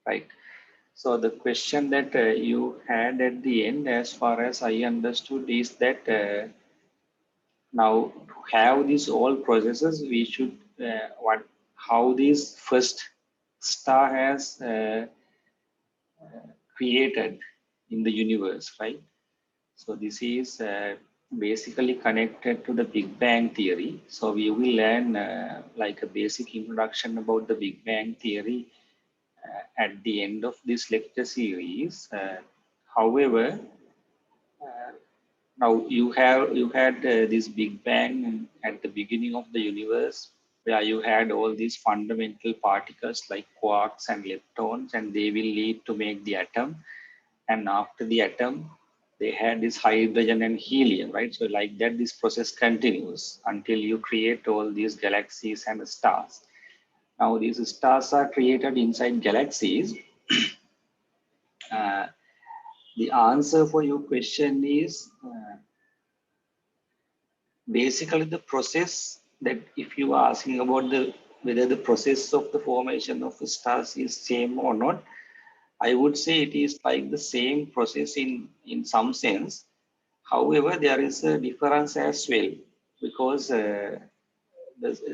right? So the question that you had at the end, as far as I understood, is that now to have these all processes, we should what how this first star has created in the universe, right? So this is basically connected to the Big Bang theory. So we will learn like a basic introduction about the Big Bang theory at the end of this lecture series. However, uh, now you had this Big Bang at the beginning of the universe, where you had all these fundamental particles like quarks and leptons, and they will lead to make the atom. And after the atom, they had this hydrogen and helium, right? So like that, this process continues until you create all these galaxies and stars. Now these stars are created inside galaxies. Uh, the answer for your question is basically the process that if you are asking about the whether the process of the formation of stars is same or not, I would say it is like the same process in some sense. However, there is a difference as well because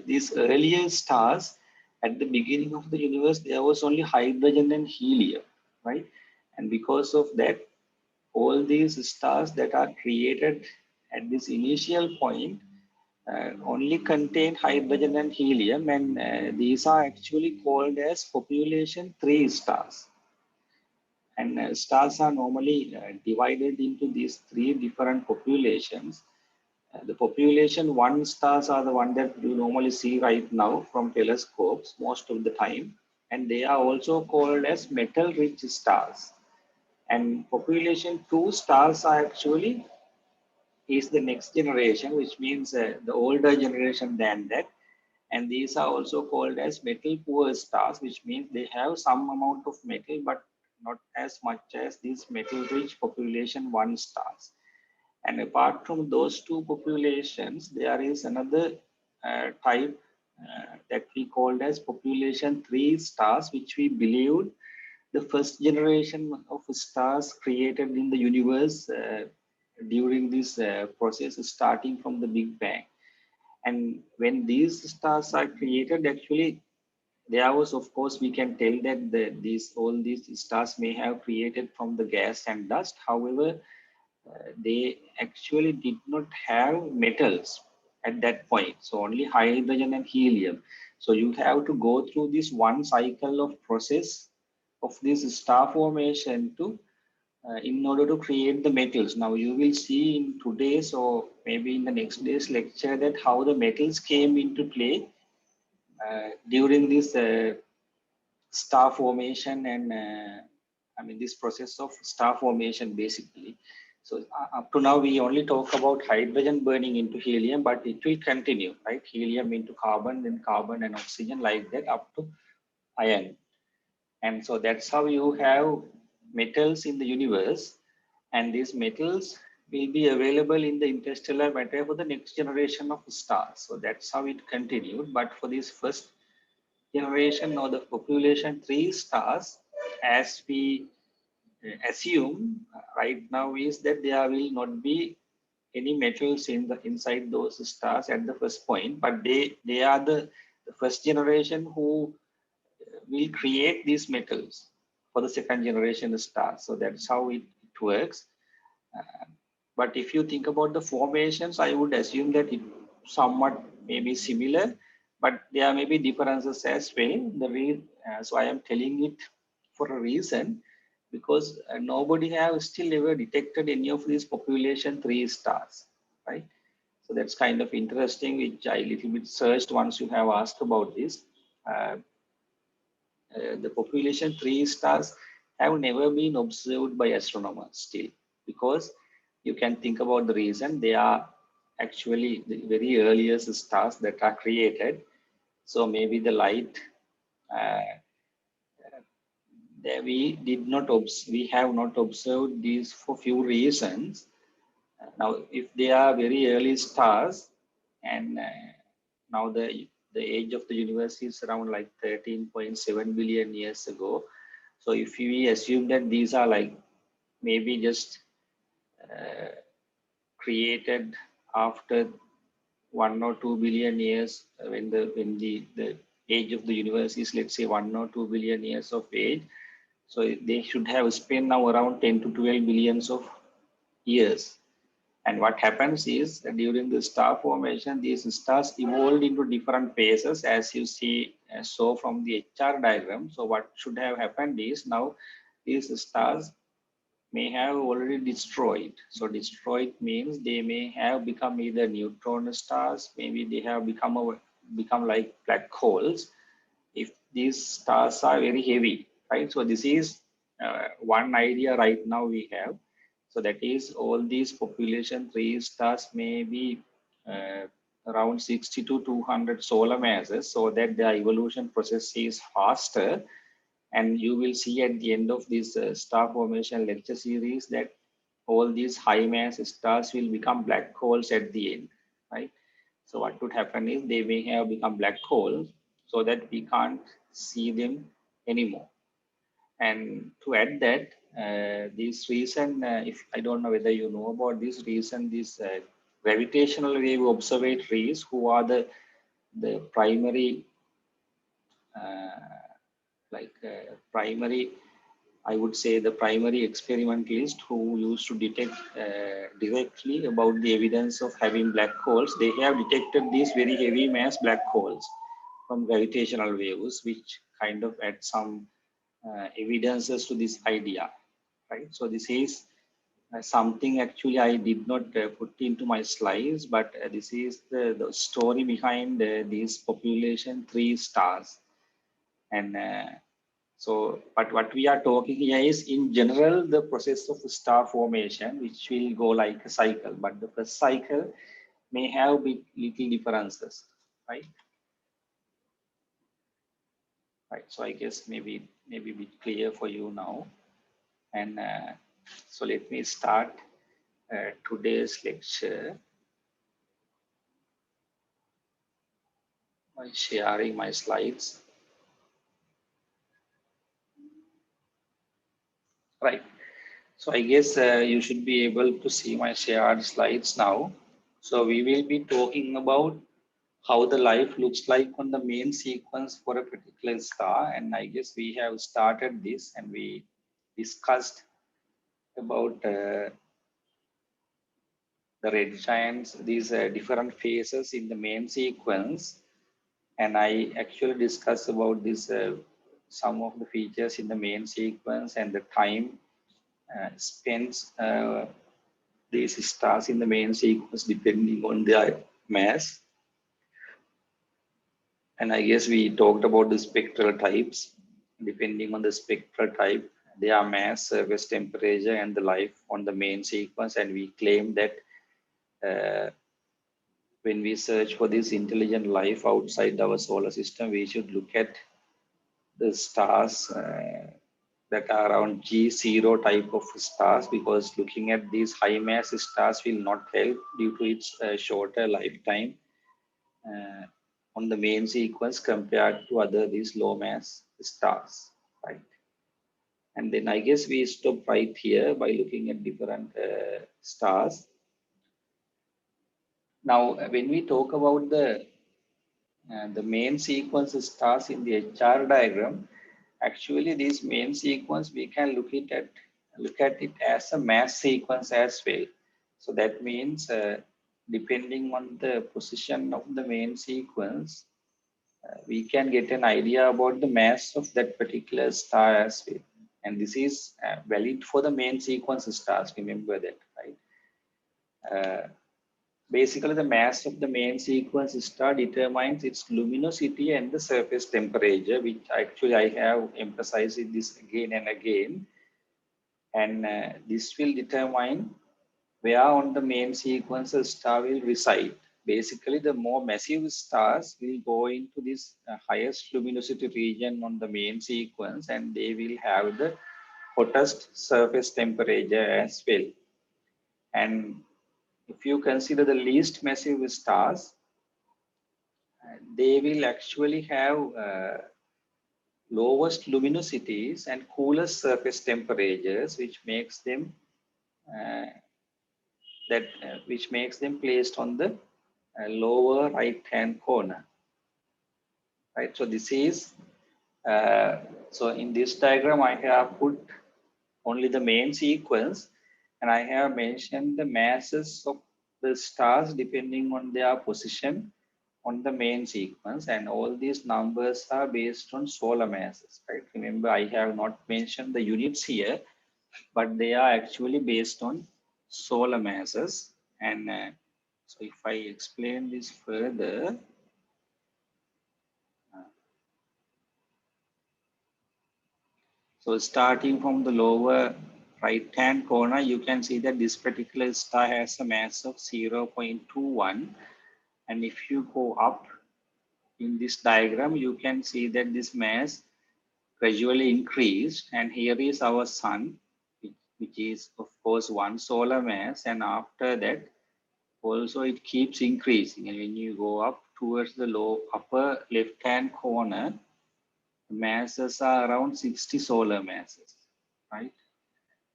these earlier stars at the beginning of the universe there was only hydrogen and helium, right? And because of that, all these stars that are created at this initial point only contain hydrogen and helium, and these are actually called as population 3 stars. And stars are normally divided into these three different populations. The population 1 stars are the one that you normally see right now from telescopes most of the time, and they are also called as metal-rich stars. And population 2 stars are actually is the next generation, which means the older generation than that. And these are also called as metal poor stars, which means they have some amount of metal, but not as much as these metal rich population 1 stars. And apart from those two populations, there is another type that we called as population 3 stars, which we believed the first generation of stars created in the universe during this process starting from the Big Bang. And when these stars are created, actually, there was, of course, we can tell that these all these stars may have created from the gas and dust. However, they actually did not have metals at that point. So only hydrogen and helium. So you have to go through this one cycle of process of this star formation to in order to create the metals. Now you will see in today's or maybe in the next day's lecture that how the metals came into play during this star formation and I mean this process of star formation basically. So up to now we only talk about hydrogen burning into helium, but it will continue, right? Helium into carbon, then carbon and oxygen like that up to iron. And so that's how you have metals in the universe, and these metals will be available in the interstellar matter for the next generation of stars. So that's how it continued. But for this first generation or the population 3 stars, as we assume right now, is that there will not be any metals in the inside those stars at the first point, but they are the first generation who will create these metals for the second generation stars. So that's how it works. Uh, but if you think about the formations, I would assume that it somewhat may be similar, but there may be differences as well. So I am telling it for a reason because nobody has still ever detected any of these population 3 stars, right? So that's kind of interesting, which I little bit searched once you have asked about this. Uh, the population 3 stars have never been observed by astronomers still, because you can think about the reason. They are actually the very earliest stars that are created. So maybe the light uh, that we have not observed these for few reasons. Now if they are very early stars, and now the age of the universe is around like 13.7 billion years ago. So if we assume that these are like maybe just created after 1 or 2 billion years, when the age of the universe is, let's say, 1 or 2 billion years of age, so they should have spent now around 10 to 12 billions of years. And what happens is that during the star formation, these stars evolved into different phases, as you see, saw from the HR diagram. So what should have happened is now these stars may have already destroyed. So destroyed means they may have become either neutron stars, maybe they have become like black holes if these stars are very heavy, right? So this is one idea right now we have. So that is all these population three stars may be around 60 to 200 solar masses, so that the evolution process is faster. And you will see at the end of this star formation lecture series that all these high mass stars will become black holes at the end, right? So what would happen is they may have become black holes so that we can't see them anymore. And to add that, this reason, if I don't know whether you know about this reason, these gravitational wave observatories, who are the primary, uh, primary, I would say the primary experimentalist who used to detect directly about the evidence of having black holes. They have detected these very heavy mass black holes from gravitational waves, which kind of add some evidences to this idea, right? So this is something actually I did not put into my slides, but this is the story behind these population three stars. And so, but what we are talking here is in general the process of star formation, which will go like a cycle, but the first cycle may have little differences, right? Right. So I guess maybe be clear for you now. And so let me start today's lecture by sharing my slides. Right. So I guess you should be able to see my shared slides now. So we will be talking about how the life looks like on the main sequence for a particular star. And I guess we have started this and we discussed about the red giants, these different phases in the main sequence. And I actually discussed about this, some of the features in the main sequence and the time spent these stars in the main sequence depending on their mass. And I guess we talked about the spectral types. Depending on the spectral type, their mass, surface temperature, and the life on the main sequence. And we claim that uh, when we search for this intelligent life outside our solar system, we should look at the stars that are around G0 type of stars, because looking at these high mass stars will not help due to its shorter lifetime uh, on the main sequence compared to other these low mass stars, right? And then I guess we stop right here by looking at different stars. Now, when we talk about the main sequence stars in the HR diagram, actually this main sequence we can look at it as a mass sequence as well. So that means depending on the position of the main sequence, we can get an idea about the mass of that particular star as well. And this is valid for the main sequence stars, remember that, right? Basically, the mass of the main sequence star determines its luminosity and the surface temperature, which actually I have emphasized this again and again. And this will determine where on the main sequence a star will reside. Basically, the more massive stars will go into this highest luminosity region on the main sequence, and they will have the hottest surface temperature as well. And if you consider the least massive stars, they will actually have lowest luminosities and coolest surface temperatures, which makes them uh, which makes them placed on the lower right hand corner, right? So this is so in this diagram I have put only the main sequence, and I have mentioned the masses of the stars depending on their position on the main sequence, and all these numbers are based on solar masses, right? Remember, I have not mentioned the units here, but they are actually based on solar masses. And so if I explain this further, so starting from the lower right hand corner, you can see that this particular star has a mass of 0.21. And if you go up in this diagram, you can see that this mass gradually increased. And here is our sun, which is of course one solar mass. And after that, also it keeps increasing. And when you go up towards the low upper left hand corner, masses are around 60 solar masses, right?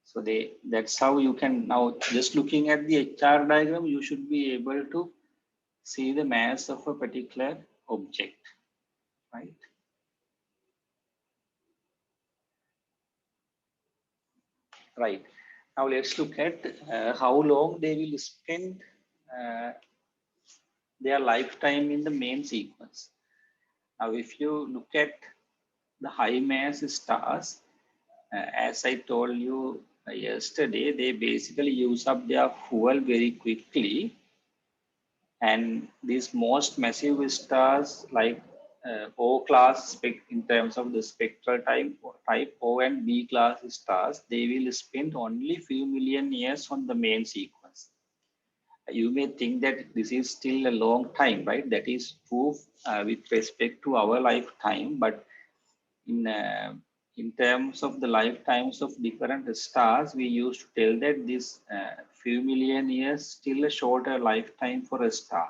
So that's how you can now, just looking at the HR diagram, you should be able to see the mass of a particular object, right? Right. Now let's look at how long they will spend uh, their lifetime in the main sequence. Now, if you look at the high mass stars, as I told you yesterday, they basically use up their fuel very quickly. And these most massive stars like O class in terms of the spectral type O and B class stars, they will spend only few million years on the main sequence. You may think that this is still a long time, right? That is true with respect to our lifetime, but in in terms of the lifetimes of different stars, we used to tell that this few million years still a shorter lifetime for a star.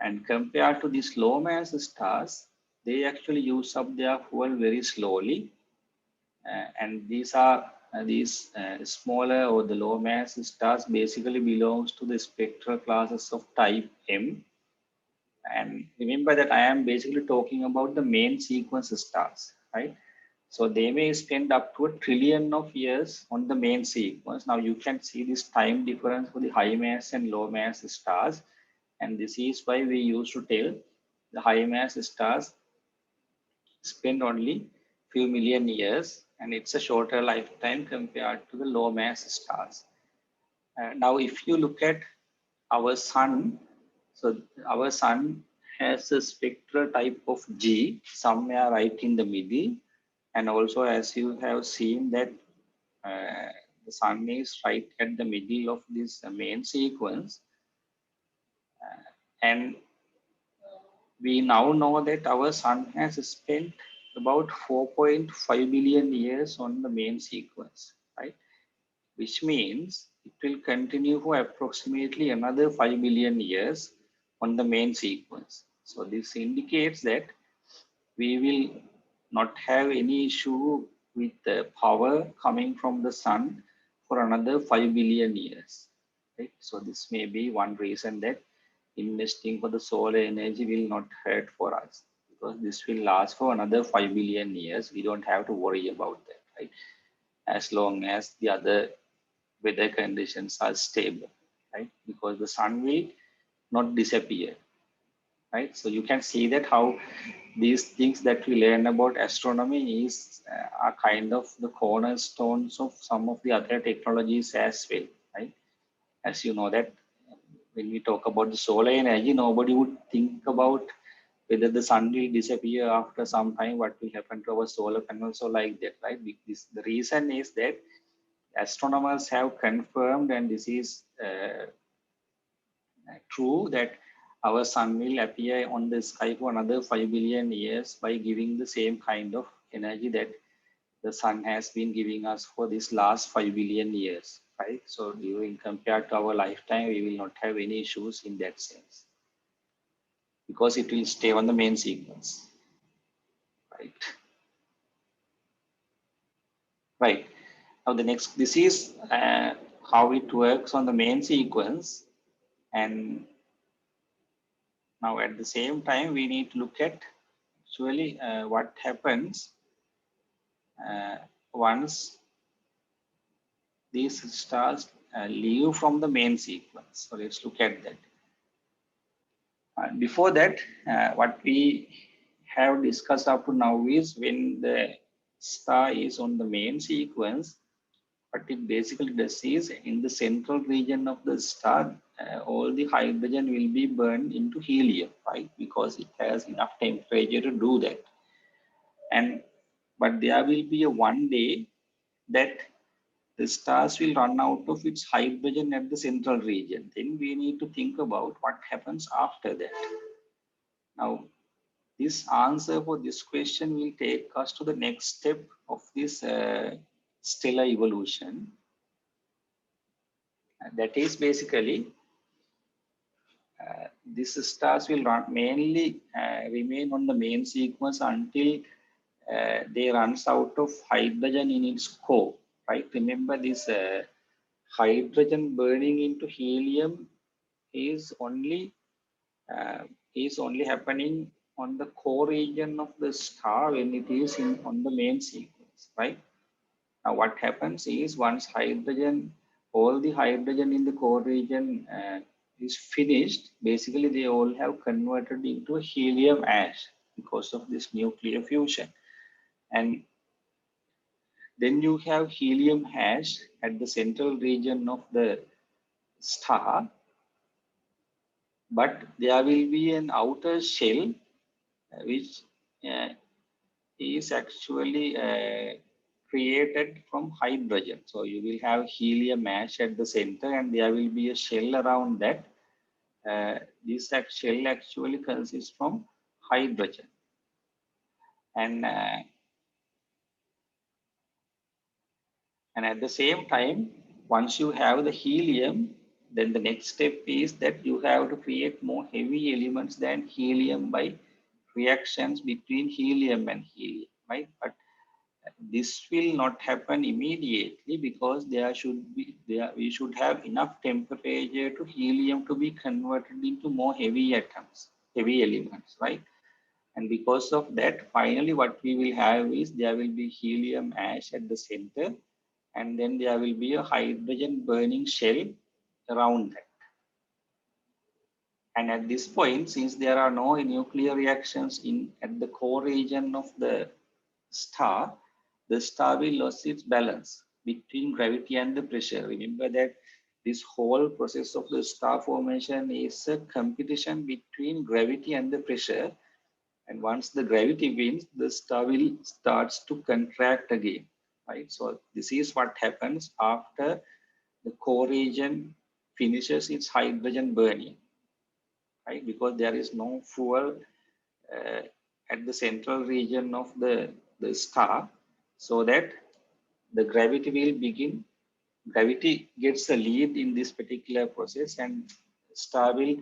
And compared to these low mass stars, they actually use up their fuel very slowly. And these smaller or the low mass stars basically belongs to the spectral classes of type M. And remember that I am basically talking about the main sequence stars, right? So they may spend up to 1 trillion of years on the main sequence. Now you can see this time difference for the high mass and low mass stars. And this is why we used to tell the high mass stars spend only few million years, and it's a shorter lifetime compared to the low mass stars. Now, if you look at our sun, so our sun has a spectral type of G somewhere right in the middle. And also, as you have seen that the sun is right at the middle of this main sequence. And we now know that our sun has spent about 4.5 billion years on the main sequence, right? Which means it will continue for approximately another 5 billion years on the main sequence. So this indicates that we will not have any issue with the power coming from the sun for another 5 billion years. Right? So this may be one reason that investing for the solar energy will not hurt for us, because this will last for another 5 billion years. We don't have to worry about that, right? As long as the other weather conditions are stable, right? Because the sun will not disappear, right? So you can see that how these things that we learn about astronomy are kind of the cornerstones of some of the other technologies as well, right? As you know that when we talk about the solar energy, nobody would think about whether the sun will disappear after some time, what will happen to our solar panels or like that, right? The reason is that astronomers have confirmed, and this is true, that our sun will appear on the sky for another 5 billion years by giving the same kind of energy that the sun has been giving us for this last 5 billion years, right? So during compared to our lifetime, we will not have any issues in that sense, because it will stay on the main sequence. right? Right. Now the next, this is how it works on the main sequence. And now at the same time, we need to look at actually what happens uh, once these stars leave from the main sequence. So let's look at that. Before that, what we have discussed up to now is when the star is on the main sequence, what it basically does is in the central region of the star, all the hydrogen will be burned into helium, right? Because it has enough temperature to do that. And but there will be a one day that the stars will run out of its hydrogen at the central region. Then we need to think about what happens after that. Now, this answer for this question will take us to the next step of this stellar evolution. That is basically these stars will mainly remain on the main sequence until they runs out of hydrogen in its core, right? Remember this hydrogen burning into helium is only uh, happening on the core region of the star when it is on the main sequence, right? Now, what happens is once hydrogen, all the hydrogen in the core region is finished, basically they all have converted into a helium ash because of this nuclear fusion. And then you have helium ash at the central region of the star, but there will be an outer shell which uh, is actually created from hydrogen. So you will have helium ash at the center and there will be a shell around that. This shell actually consists from hydrogen. And, and at the same time, once you have the helium, then the next step is that you have to create more heavy elements than helium by reactions between helium and helium, right? But this will not happen immediately because we should have enough temperature to helium to be converted into more heavy atoms, heavy elements, right? And because of that, finally what we will have is there will be helium ash at the center, and then there will be a hydrogen burning shell around that. And at this point, since there are no nuclear reactions at the core region of the star will lose its balance between gravity and the pressure. Remember that this whole process of the star formation is a competition between gravity and the pressure. And once the gravity wins, the star will starts to contract again, right? So this is what happens after the core region finishes its hydrogen burning, right? Because there is no fuel uh, at the central region of the star, so that the gravity will begin. Gravity gets a lead in this particular process and star will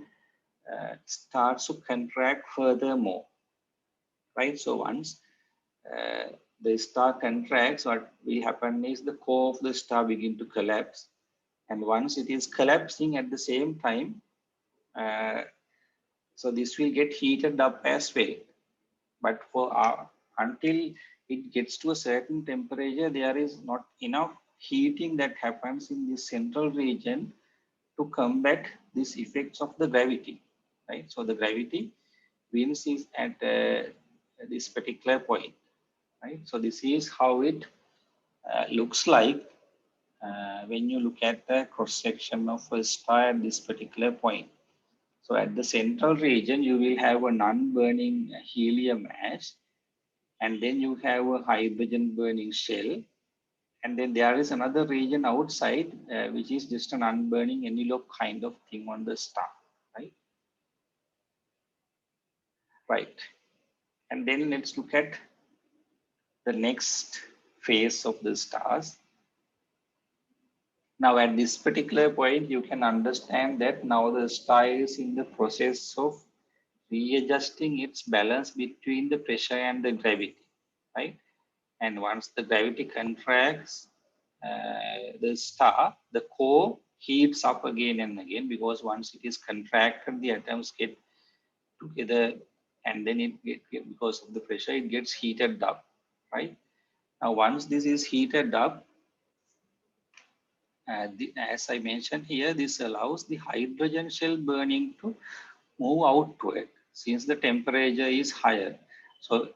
start to contract furthermore, right? So once uh, the star contracts, what will happen is the core of the star begin to collapse. And once it is collapsing at the same time, uh, so this will get heated up as well. But until it gets to a certain temperature, there is not enough heating that happens in the central region to combat these effects of the gravity, right? So the gravity wins is at this particular point, right? So this is how it looks like when you look at the cross section of a star at this particular point. So at the central region, you will have a non-burning helium ash, and then you have a hydrogen burning shell, and then there is another region outside which is just an unburning envelope kind of thing on the star, right? Right. And then let's look at the next phase of the stars. Now at this particular point, you can understand that now the star is in the process of readjusting its balance between the pressure and the gravity, right? And once the gravity contracts the star, the core heats up again and again, because once it is contracted, the atoms get together, and then because of the pressure, it gets heated up, right? Now, once this is heated up, as I mentioned here, this allows the hydrogen shell burning to move outward since the temperature is higher. So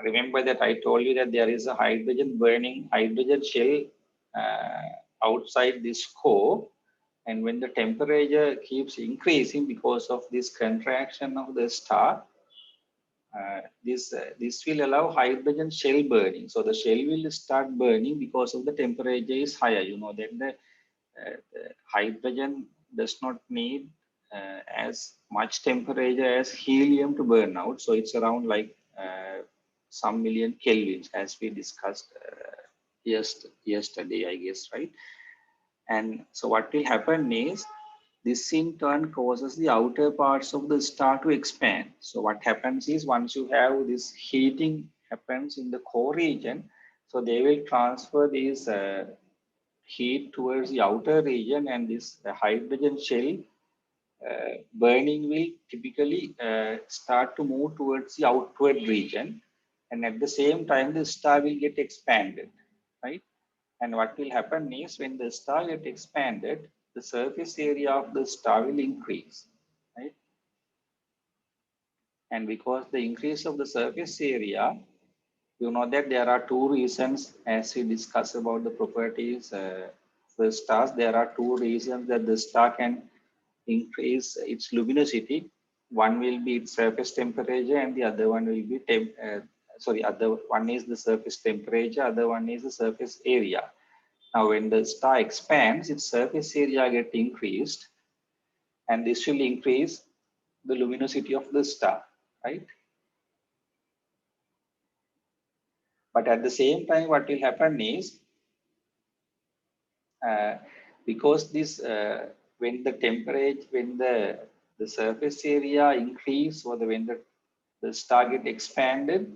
remember that I told you that there is a hydrogen shell uh, outside this core, and when the temperature keeps increasing because of this contraction of the star, this will allow hydrogen shell burning. So the shell will start burning because of the temperature is higher. You know that the hydrogen does not need as much temperature as helium to burn out. So it's around like some million kelvins, as we discussed yesterday, I guess, right? And so what will happen is this in turn causes the outer parts of the star to expand. So what happens is once you have this heating happens in the core region, so they will transfer these heat towards the outer region, and this hydrogen shell burning will typically start to move towards the outward region, and at the same time the star will get expanded, right? And what will happen is when the star get expanded, the surface area of the star will increase, right? And because the increase of the surface area, you know that there are two reasons, as we discuss about the properties the stars. There are two reasons that the star can increase its luminosity. One will be its surface temperature, and the other one will be other one is the surface temperature, other one is the surface area. Now when the star expands, its surface area get increased, and this will increase the luminosity of the star, right? But at the same time, what will happen is uh, because this when the temperature, when the surface area increase, or when the star get expanded,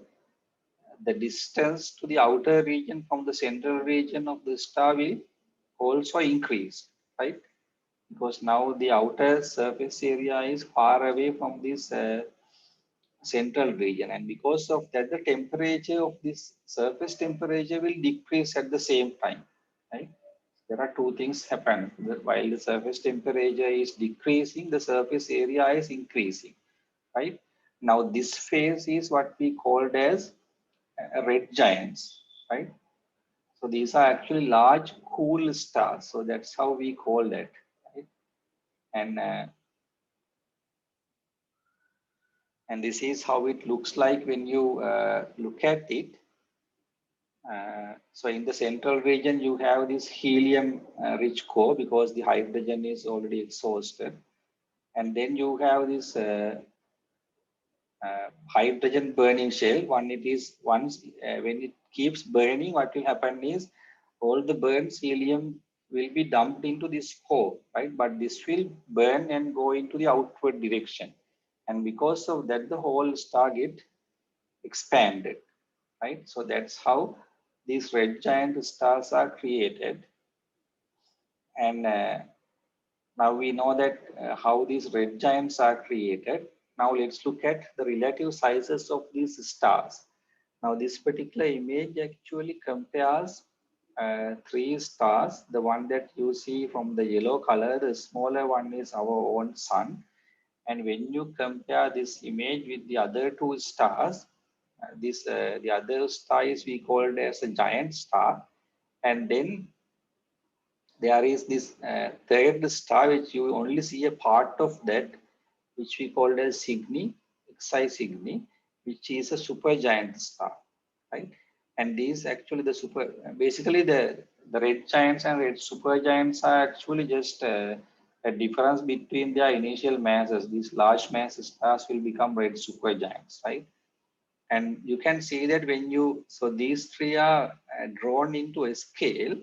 the distance to the outer region from the central region of the star will also increase, right? Because now the outer surface area is far away from this central region, and because of that the temperature of this surface temperature will decrease at the same time, right? There are two things happen. While the surface temperature is decreasing, the surface area is increasing, right? Now this phase is what we called as red giants, right? So these are actually large cool stars, so that's how we call that, right? And this is how it looks like when you look at it. So in the central region, you have this helium rich core because the hydrogen is already exhausted. And then you have this hydrogen burning shell. When it keeps burning, what will happen is all the burnt helium will be dumped into this core, right? But this will burn and go into the outward direction. And because of that, the whole star get expanded, right? So that's how these red giant stars are created. And now we know that how these red giants are created. Now let's look at the relative sizes of these stars. Now this particular image actually compares three stars. The one that you see from the yellow color, the smaller one is our own sun. And when you compare this image with the other two stars, the other star is we called as a giant star, and then there is this third star which you only see a part of that, which we called as Cygni, Xi Cygni, which is a supergiant star, right? And these actually basically the red giants and red supergiants are actually just a difference between their initial masses. These large mass stars will become red supergiants, right? And you can see that so these three are drawn into a scale.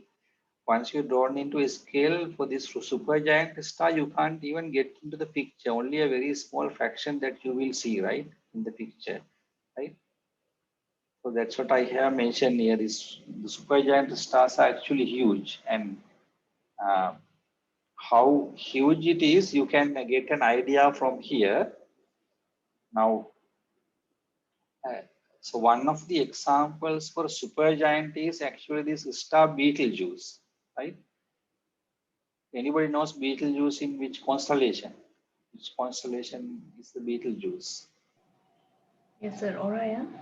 Once you're drawn into a scale for this supergiant star, you can't even get into the picture. Only a very small fraction that you will see, right, in the picture, right? So that's what I have mentioned here. This the supergiant stars are actually huge, and uh, how huge it is, you can get an idea from here. Now, uh, so one of the examples for supergiant is actually this star Betelgeuse, right? Anybody knows Betelgeuse in which constellation? Which constellation is the Betelgeuse? Yes, sir. Orion.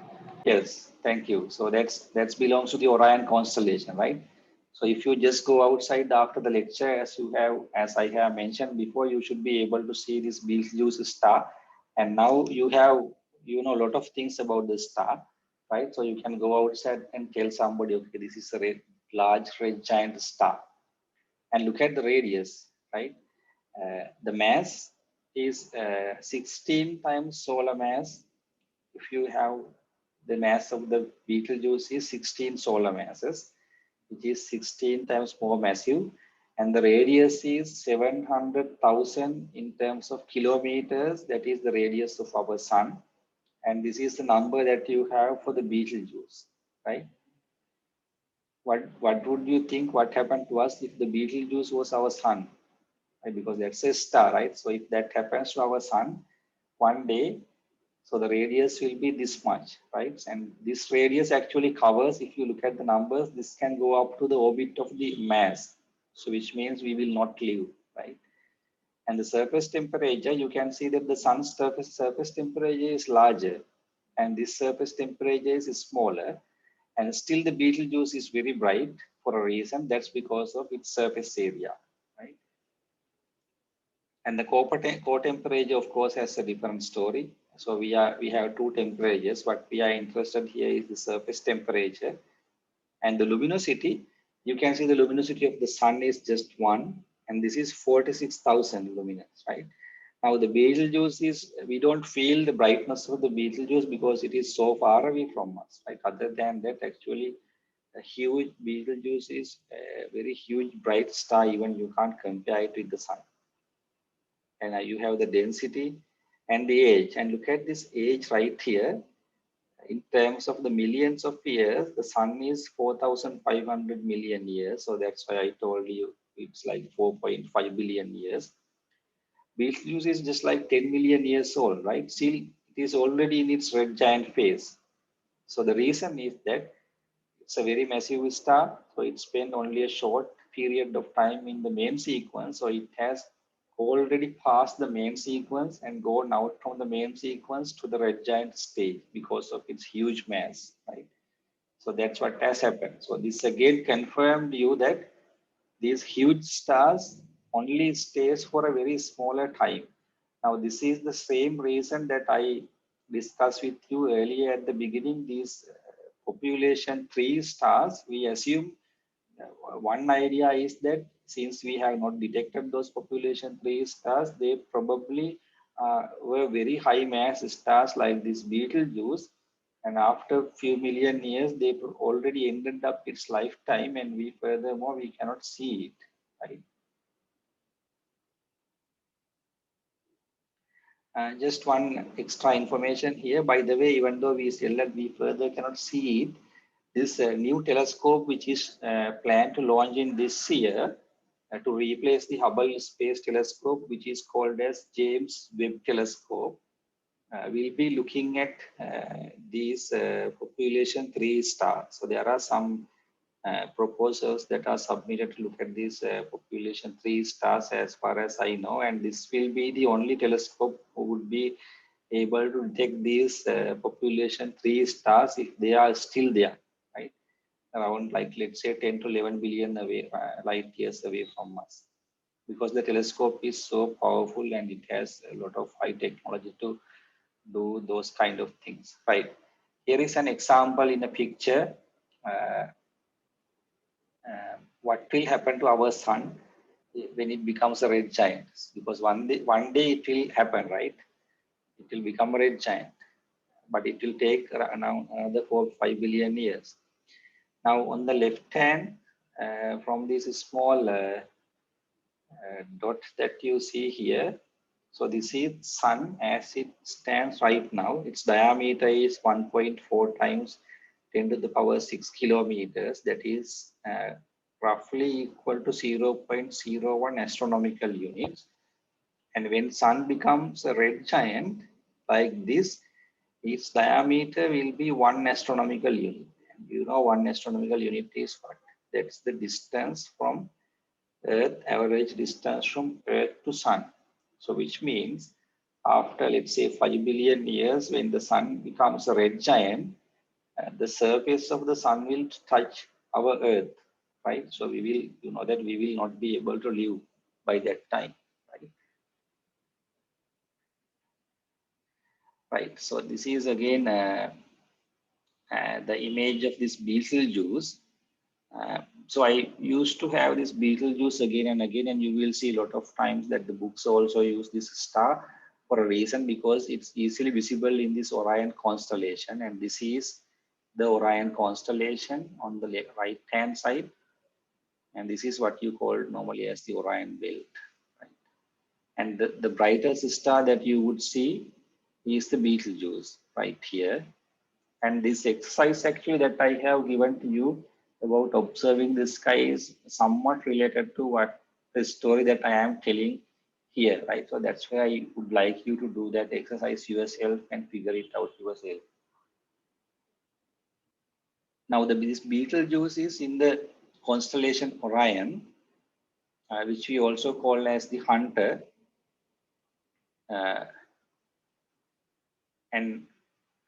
Yes, thank you. So that belongs to the Orion constellation, right? So if you just go outside after the lecture, as I have mentioned before, you should be able to see this Betelgeuse star. And now you have, a lot of things about the star, right? So you can go outside and tell somebody, okay, this is a large red giant star, and look at the radius, right? The mass is 16 times solar mass. If you have the mass of the Betelgeuse is 16 solar masses, which is 16 times more massive, and the radius is 700,000 in terms of kilometers. That is the radius of our sun, and this is the number that you have for the Betelgeuse, right? What would you think? What happened to us if the Betelgeuse was our sun? Right? Because that's a star, right? So if that happens to our sun one day, so the radius will be this much, right? And this radius actually covers, if you look at the numbers, this can go up to the orbit of the mass. So which means we will not live, right? And the surface temperature, you can see that the sun's surface temperature is larger, and this surface temperature is smaller. And still the Betelgeuse is very bright for a reason. That's because of its surface area, right? And the core temperature, of course, has a different story. So we have two temperatures. What we are interested here is the surface temperature and the luminosity. You can see the luminosity of the sun is just one, and this is 46,000 luminance, right? Now the Betelgeuse is, we don't feel the brightness of the Betelgeuse because it is so far away from us, right? Other than that, actually, a huge Betelgeuse is a very huge bright star. Even you can't compare it with the sun. And you have the density and the age, and look at this age right here. In terms of the millions of years, the sun is 4,500 million years, so that's why I told you it's like 4.5 billion years. Betelgeuse is just like 10 million years old, right? Still it is already in its red giant phase. So the reason is that it's a very massive star, so it spent only a short period of time in the main sequence. So it has already passed the main sequence and gone out from the main sequence to the red giant stage because of its huge mass, right? So that's what has happened. So this again confirmed you that these huge stars only stays for a very smaller time. Now, this is the same reason that I discussed with you earlier at the beginning. These population tree stars, we assume one idea is that since we have not detected those population tree stars, they probably were very high mass stars like this Betelgeuse. And after a few million years, they already ended up its lifetime, and we furthermore we cannot see it, right? Just one extra information here. By the way, even though we still that we further cannot see it, this new telescope, which is planned to launch in this year to replace the Hubble Space Telescope, which is called as James Webb Telescope, we'll be looking at these population three stars. So there are some proposals that are submitted to look at these population three stars as far as I know, and this will be the only telescope who would be able to detect these population three stars if they are still there, right? Around like let's say 10 to 11 billion away, light years away from us, because the telescope is so powerful and it has a lot of high technology to do those kind of things, right? Here is an example in a picture. Uh, what will happen to our sun when it becomes a red giant? Because one day it will happen, right? It will become a red giant, but it will take around another 4 5 billion years. Now on the left hand, from this small dot that you see here, so this is sun as it stands right now. Its diameter is 1.4 times 10 to the power 6 kilometers, that is roughly equal to 0.01 astronomical units. And when sun becomes a red giant like this, its diameter will be 1 astronomical unit. And you know 1 astronomical unit is what? That's the distance from Earth, average distance from Earth to Sun. So which means after let's say 5 billion years, when the sun becomes a red giant, the surface of the sun will touch our Earth, right? So we will, you know that we will not be able to live by that time, right? Right. So this is again the image of this Betelgeuse. So I used to have this Betelgeuse again and again, and you will see a lot of times that the books also use this star for a reason, because it's easily visible in this Orion constellation. And this is the Orion constellation on the right hand side. And this is what you call normally as the Orion belt. Right? And the brightest star that you would see is the Betelgeuse right here. And this exercise actually that I have given to you about observing the sky is somewhat related to what the story that I am telling here, right? So that's why I would like you to do that exercise yourself and figure it out yourself. Now, this Betelgeuse is in the constellation Orion, which we also call as the Hunter. Uh, and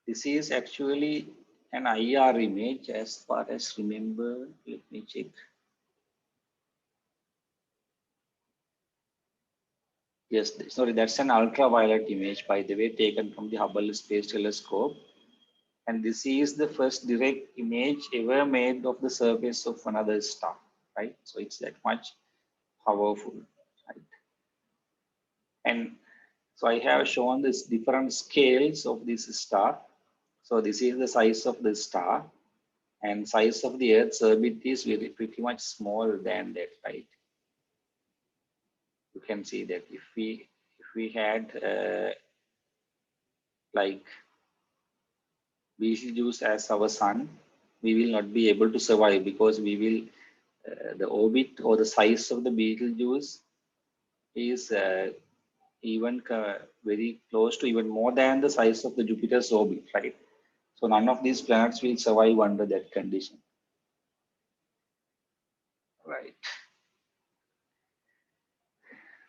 this is actually an IR image as far as remember. Let me check. Yes, sorry, that's an ultraviolet image, by the way, taken from the Hubble Space Telescope. And this is the first direct image ever made of the surface of another star, right? So it's that much powerful, right? And so I have shown this different scales of this star. So this is the size of the star, and size of the Earth's orbit is very pretty much smaller than that, right? You can see that if we had like Betelgeuse as our sun, we will not be able to survive, because we will the orbit or the size of the Betelgeuse is even very close to even more than the size of the Jupiter's orbit, right? So none of these planets will survive under that condition, right?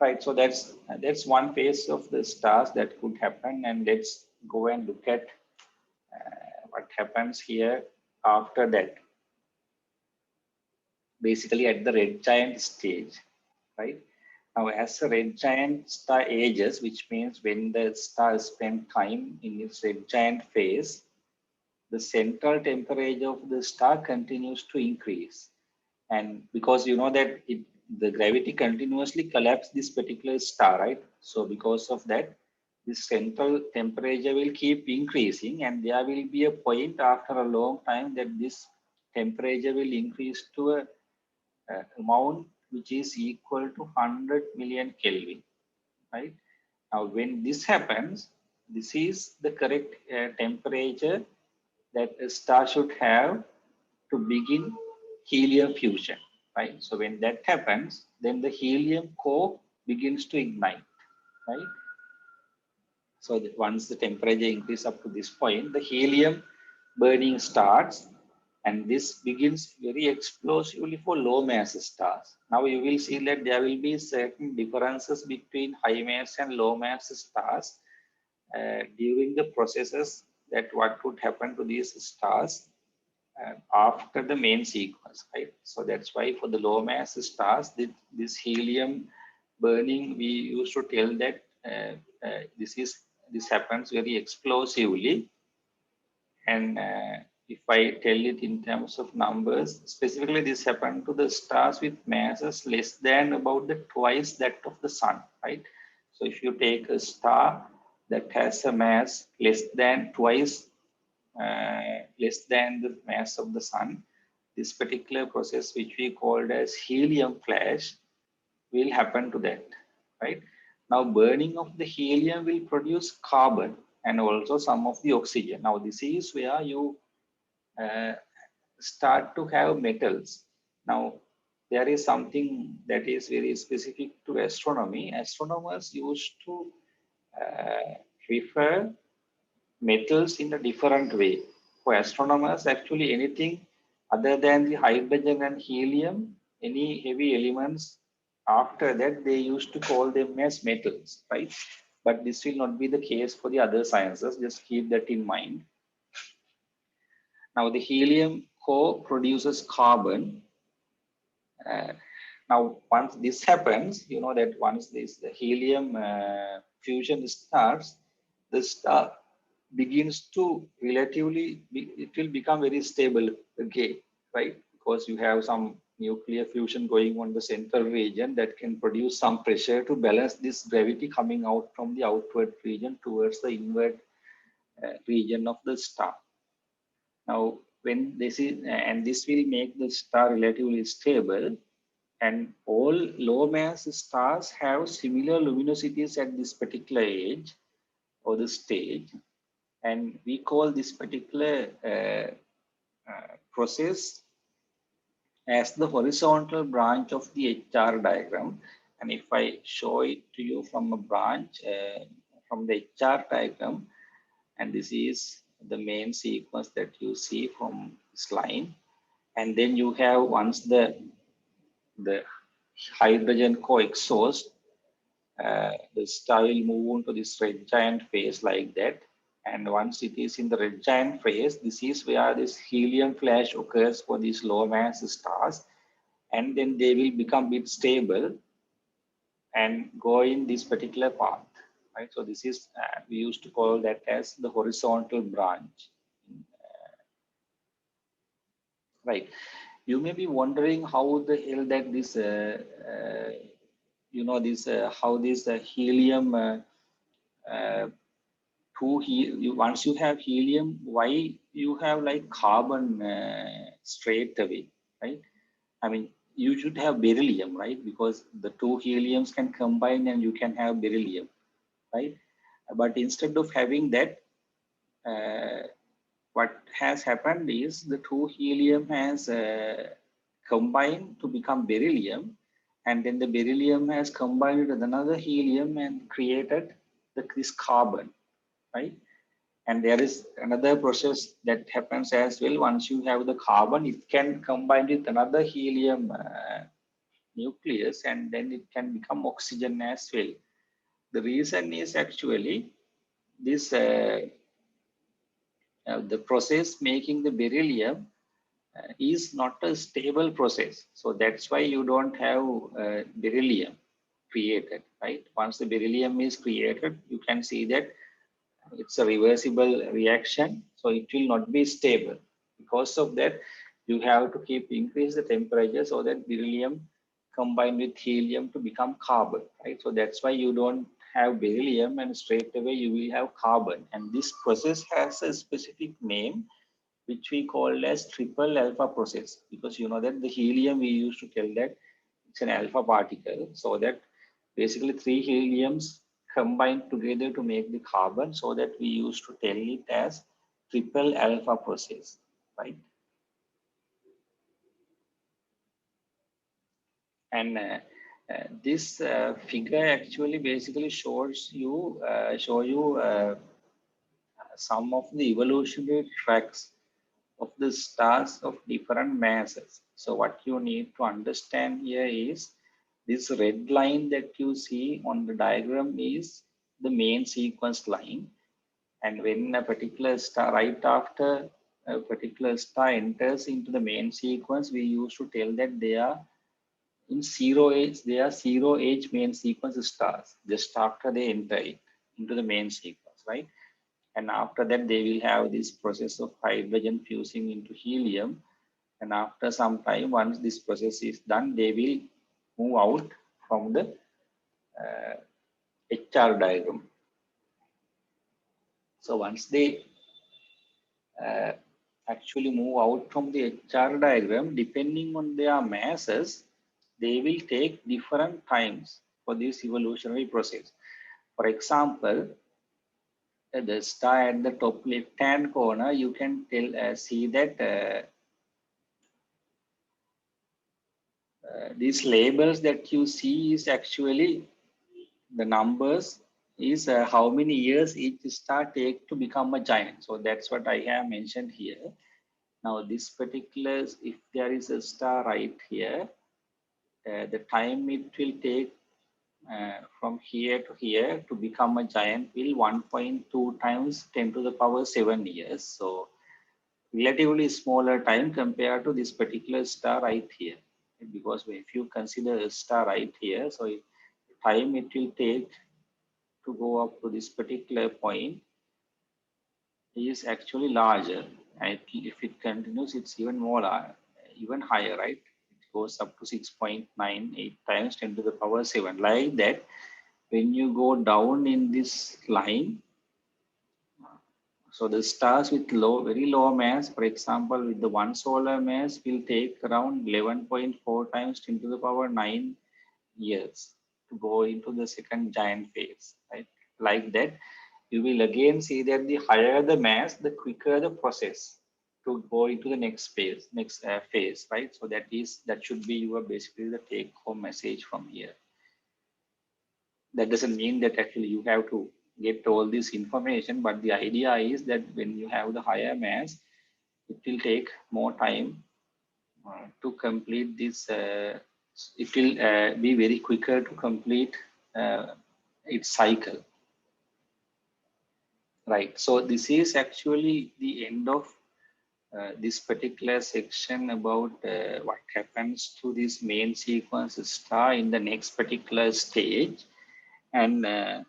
Right. So that's one phase of the stars that could happen, and let's go and look at what happens here after that. Basically, at the red giant stage, right? Now, as a red giant star ages, which means when the star spends time in its red giant phase, the central temperature of the star continues to increase. And because you know that the gravity continuously collapses this particular star, right? So because of that, this central temperature will keep increasing, and there will be a point after a long time that this temperature will increase to a amount which is equal to 100 million Kelvin, right? Now, when this happens, this is the correct temperature that a star should have to begin helium fusion, right? So when that happens, then the helium core begins to ignite, right? So that once the temperature increases up to this point, the helium burning starts, and this begins very explosively for low mass stars. Now you will see that there will be certain differences between high mass and low mass stars during the processes that what could happen to these stars after the main sequence, right? So that's why for the low mass stars, this helium burning, we used to tell that this happens very explosively. And if I tell it in terms of numbers, specifically this happened to the stars with masses less than about the twice that of the sun, right? So if you take a star that has a mass less than twice less than the mass of the sun, this particular process, which we called as helium flash, will happen to that, right? Now, burning of the helium will produce carbon and also some of the oxygen. Now, this is where you uh, start to have metals. Now, there is something that is very specific to astronomy. Astronomers used to uh, refer metals in a different way. For astronomers, actually anything other than the hydrogen and helium, any heavy elements after that, they used to call them as metals, right? But this will not be the case for the other sciences. Just keep that in mind. Now, the helium core produces carbon. Uh, Now, once this happens, you know that once this the helium fusion starts, the star begins to it will become very stable again, right? Because you have some nuclear fusion going on the central region that can produce some pressure to balance this gravity coming out from the outward region towards the inward region of the star. Now, when this is, and this will make the star relatively stable, and all low mass stars have similar luminosities at this particular age or the stage, and we call this particular process as the horizontal branch of the HR diagram. And if I show it to you from a branch from the HR diagram, and this is the main sequence that you see from this line, and then you have once the hydrogen co-exhaust, the star will move on to this red giant phase like that. And once it is in the red giant phase, this is where this helium flash occurs for these low mass stars. And then they will become bit stable and go in this particular path, right? So this is, we used to call that as the horizontal branch, right? You may be wondering how the hell that this, this, how this helium uh, once you have helium, why you have like carbon straight away, right? I mean, you should have beryllium, right? Because the two heliums can combine and you can have beryllium, right? But instead of having that, uh, what has happened is the two helium has combined to become beryllium, and then the beryllium has combined with another helium and created this carbon, right? And there is another process that happens as well. Once you have the carbon, it can combine with another helium nucleus, and then it can become oxygen as well. The reason is actually this the process making the beryllium is not a stable process. So that's why you don't have beryllium created, right? Once the beryllium is created, you can see that it's a reversible reaction, so it will not be stable. Because of that, you have to keep increase the temperature so that beryllium combine with helium to become carbon, right? So that's why you don't have beryllium and straight away you will have carbon. And this process has a specific name which we call as triple alpha process, because you know that the helium we used to tell that it's an alpha particle, so that basically three heliums combine together to make the carbon, so that we used to tell it as triple alpha process, right? And this figure actually basically show you some of the evolutionary tracks of the stars of different masses. So what you need to understand here is this red line that you see on the diagram is the main sequence line. And when a particular star, right after a particular star enters into the main sequence, we used to tell that they are in zero age, they are zero age main sequence stars just after they enter it into the main sequence, right? And after that, they will have this process of hydrogen fusing into helium. And after some time, once this process is done, they will move out from the uh, HR diagram. So once they uh, actually move out from the HR diagram, depending on their masses, they will take different times for this evolutionary process. For example, the star at the top left hand corner, you can see that these labels that you see is actually the numbers is how many years each star take to become a giant. So that's what I have mentioned here. Now this particular, if there is a star right here, the time it will take from here to here to become a giant will 1.2 times 10 to the power 7 years. So relatively smaller time compared to this particular star right here. Because if you consider a star right here, so time it will take to go up to this particular point is actually larger. And if it continues, it's even more, even higher, right? It goes up to 6.98 times 10 to the power 7. Like that, when you go down in this line, so the stars with very low mass, for example, with the one solar mass, will take around 11.4 times 10 to the power 9 years to go into the second giant phase, right? Like that, you will again see that the higher the mass, the quicker the process to go into the next phase, right? So that should be your basically the take-home message from here. That doesn't mean that actually you have to get all this information, but the idea is that when you have the higher mass, it will take more time to complete this. It will be very quicker to complete its cycle, right? So this is actually the end of this particular section about what happens to this main sequence star in the next particular stage. And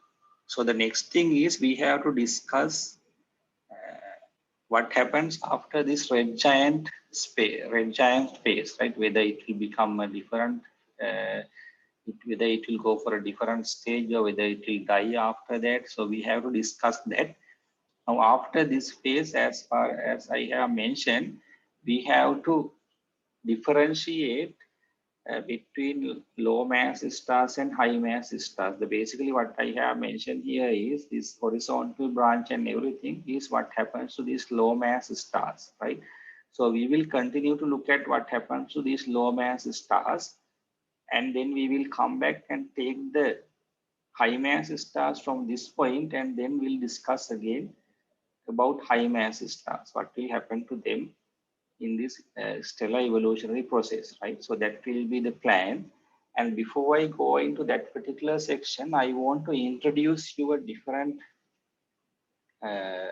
so the next thing is we have to discuss what happens after this red giant phase, right? Whether it will become a different, whether it will go for a different stage or whether it will die after that. So we have to discuss that. Now, after this phase, as far as I have mentioned, we have to differentiate between low mass stars and high mass stars. Basically, what I have mentioned here is this horizontal branch and everything is what happens to these low mass stars, right? So we will continue to look at what happens to these low mass stars, and then we will come back and take the high mass stars from this point, and then we'll discuss again about high mass stars, what will happen to them in this stellar evolutionary process, right? So that will be the plan. And before I go into that particular section, I want to introduce you a different, uh,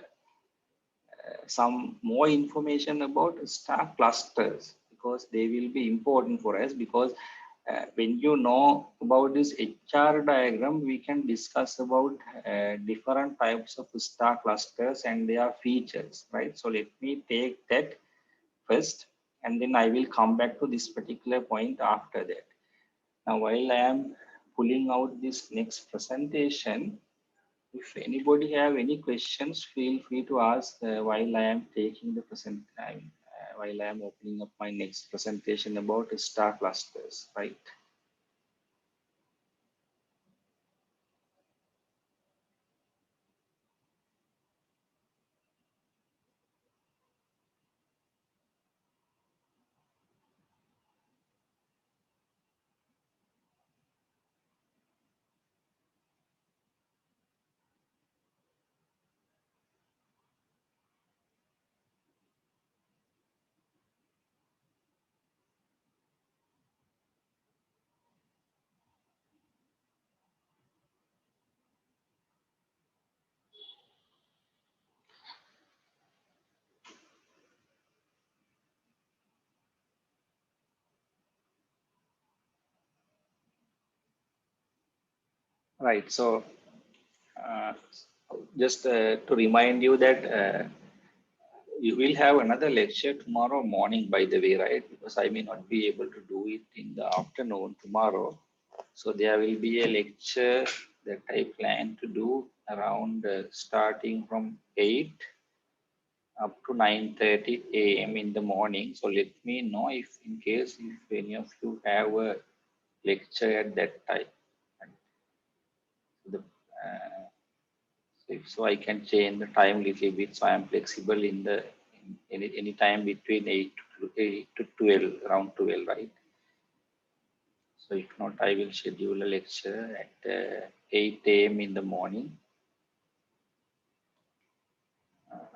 some more information about star clusters, because they will be important for us, because when you know about this HR diagram, we can discuss about different types of star clusters and their features, right? So let me take that first, and then I will come back to this particular point after that. Now, while I am pulling out this next presentation, if anybody have any questions, feel free to ask while I am taking the while I am opening up my next presentation about star clusters, right? Right. So uh, just to remind you that you will have another lecture tomorrow morning, by the way, right? Because I may not be able to do it in the afternoon tomorrow. So there will be a lecture that I plan to do around starting from 8 up to 9:30 a.m. in the morning. So let me know if in case if any of you have a lecture at that time. And the, uh, So I can change the time little bit. So I am flexible in the in any time between 8 to 12, around 12, right? So if not, I will schedule a lecture at 8 a.m. in the morning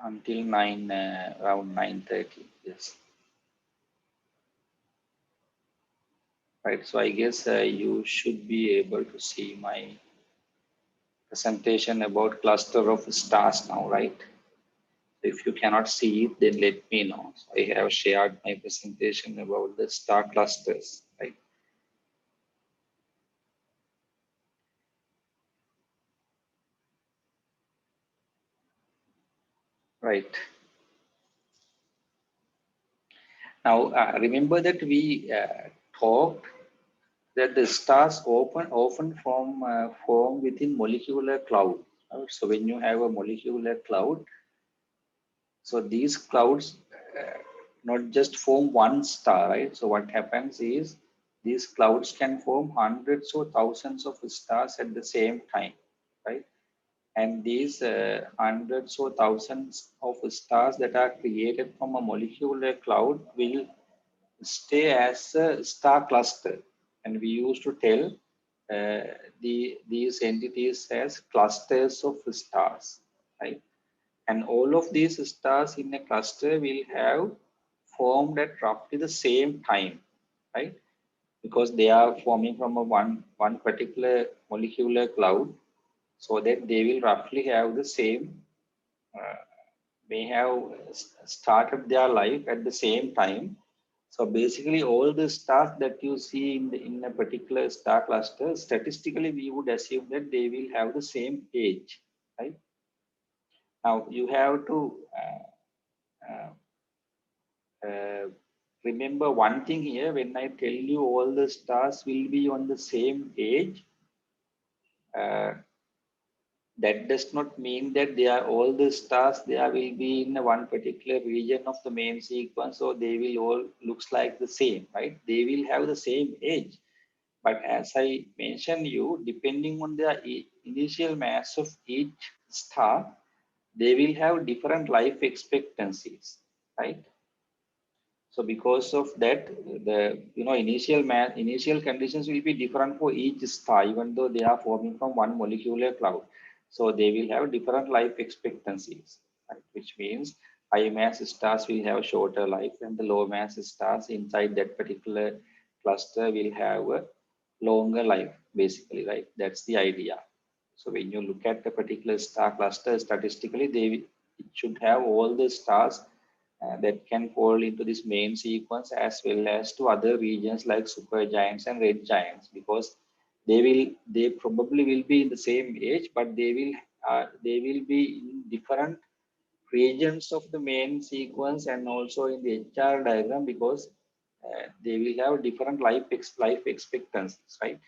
until 9, around 9:30. Yes, right. So I guess you should be able to see my presentation about cluster of stars now, right? If you cannot see it, then let me know. So I have shared my presentation about the star clusters, right? Right. Now, remember that we talked that the stars often form within molecular cloud. So when you have a molecular cloud, so these clouds not just form one star, right? So what happens is these clouds can form hundreds or thousands of stars at the same time, right? And these hundreds or thousands of stars that are created from a molecular cloud will stay as a star cluster. And we used to tell these entities as clusters of stars, right? And all of these stars in a cluster will have formed at roughly the same time, right? Because they are forming from a one particular molecular cloud, so that they will roughly have the same, uh, may have started their life at the same time. So basically, all the stars that you see in a particular star cluster, statistically, we would assume that they will have the same age, right? Now you have to uh, uh, remember one thing here. When I tell you all the stars will be on the same age, uh, that does not mean that they are all the stars there will be in one particular region of the main sequence, so they will all looks like the same, right? They will have the same age, but as I mentioned you, depending on the initial mass of each star, they will have different life expectancies, right? So because of that, the initial conditions will be different for each star, even though they are forming from one molecular cloud. So they will have different life expectancies, right? Which means high mass stars will have shorter life, and the low mass stars inside that particular cluster will have a longer life, basically, right? That's the idea. So when you look at a particular star cluster, statistically, it should have all the stars that can fall into this main sequence, as well as to other regions like supergiants and red giants, because they probably will be in the same age, but they will be in different regions of the main sequence and also in the HR diagram, because they will have different life expectancies, right?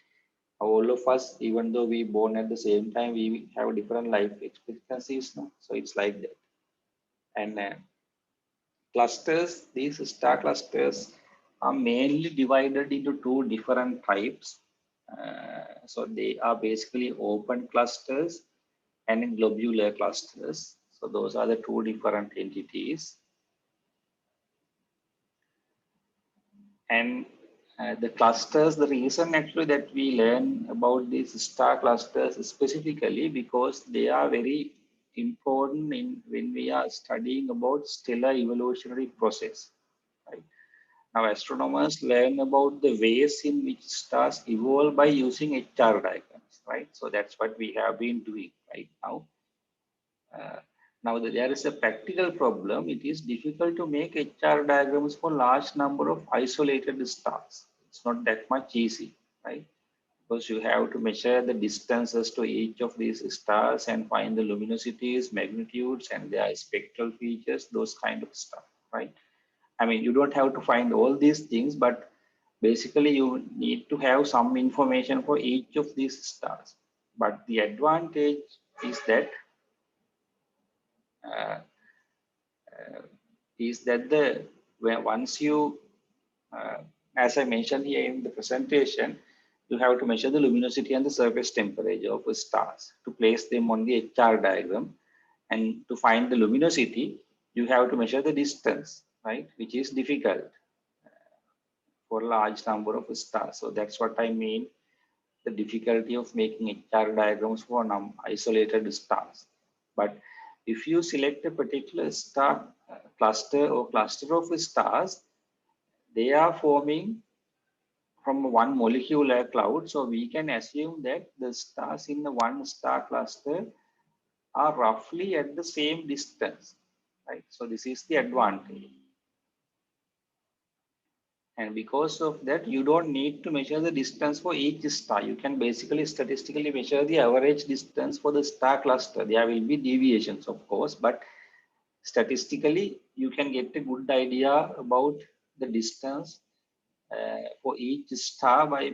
All of us, even though we born at the same time, we have different life expectancies, no? So it's like that. And clusters, these star clusters are mainly divided into two different types. So they are basically open clusters and globular clusters. So those are the two different entities. And the clusters, the reason actually that we learn about these star clusters specifically, because they are very important in when we are studying about stellar evolutionary process, right? Now, astronomers learn about the ways in which stars evolve by using HR diagrams, right? So that's what we have been doing right now. Uh, Now, there is a practical problem. It is difficult to make HR diagrams for large number of isolated stars. It's not that much easy, right? Because you have to measure the distances to each of these stars and find the luminosities, magnitudes, and their spectral features, those kind of stuff, right? I mean, you don't have to find all these things, but basically you need to have some information for each of these stars. But the advantage is that uh, once you, uh, as I mentioned here in the presentation, you have to measure the luminosity and the surface temperature of stars to place them on the HR diagram. And to find the luminosity, you have to measure the distance, right? Which is difficult for a large number of stars. So that's what I mean, the difficulty of making HR diagrams for isolated stars. But if you select a particular star cluster or cluster of stars, they are forming from one molecular cloud. So we can assume that the stars in the one star cluster are roughly at the same distance, right? So this is the advantage. And because of that, you don't need to measure the distance for each star. You can basically statistically measure the average distance for the star cluster. There will be deviations, of course, but statistically, you can get a good idea about the distance for each star by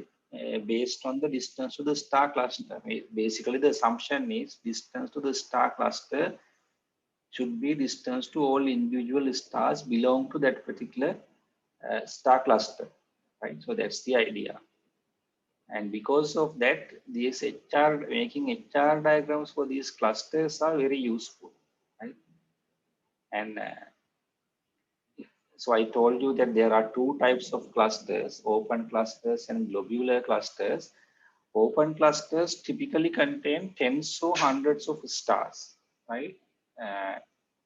based on the distance to the star cluster. Basically, the assumption is distance to the star cluster should be distance to all individual stars belong to that particular star cluster, right? So that's the idea. And because of that, these making HR diagrams for these clusters are very useful, right? And so I told you that there are two types of clusters, open clusters and globular clusters. Open clusters typically contain tens or hundreds of stars, right? Uh,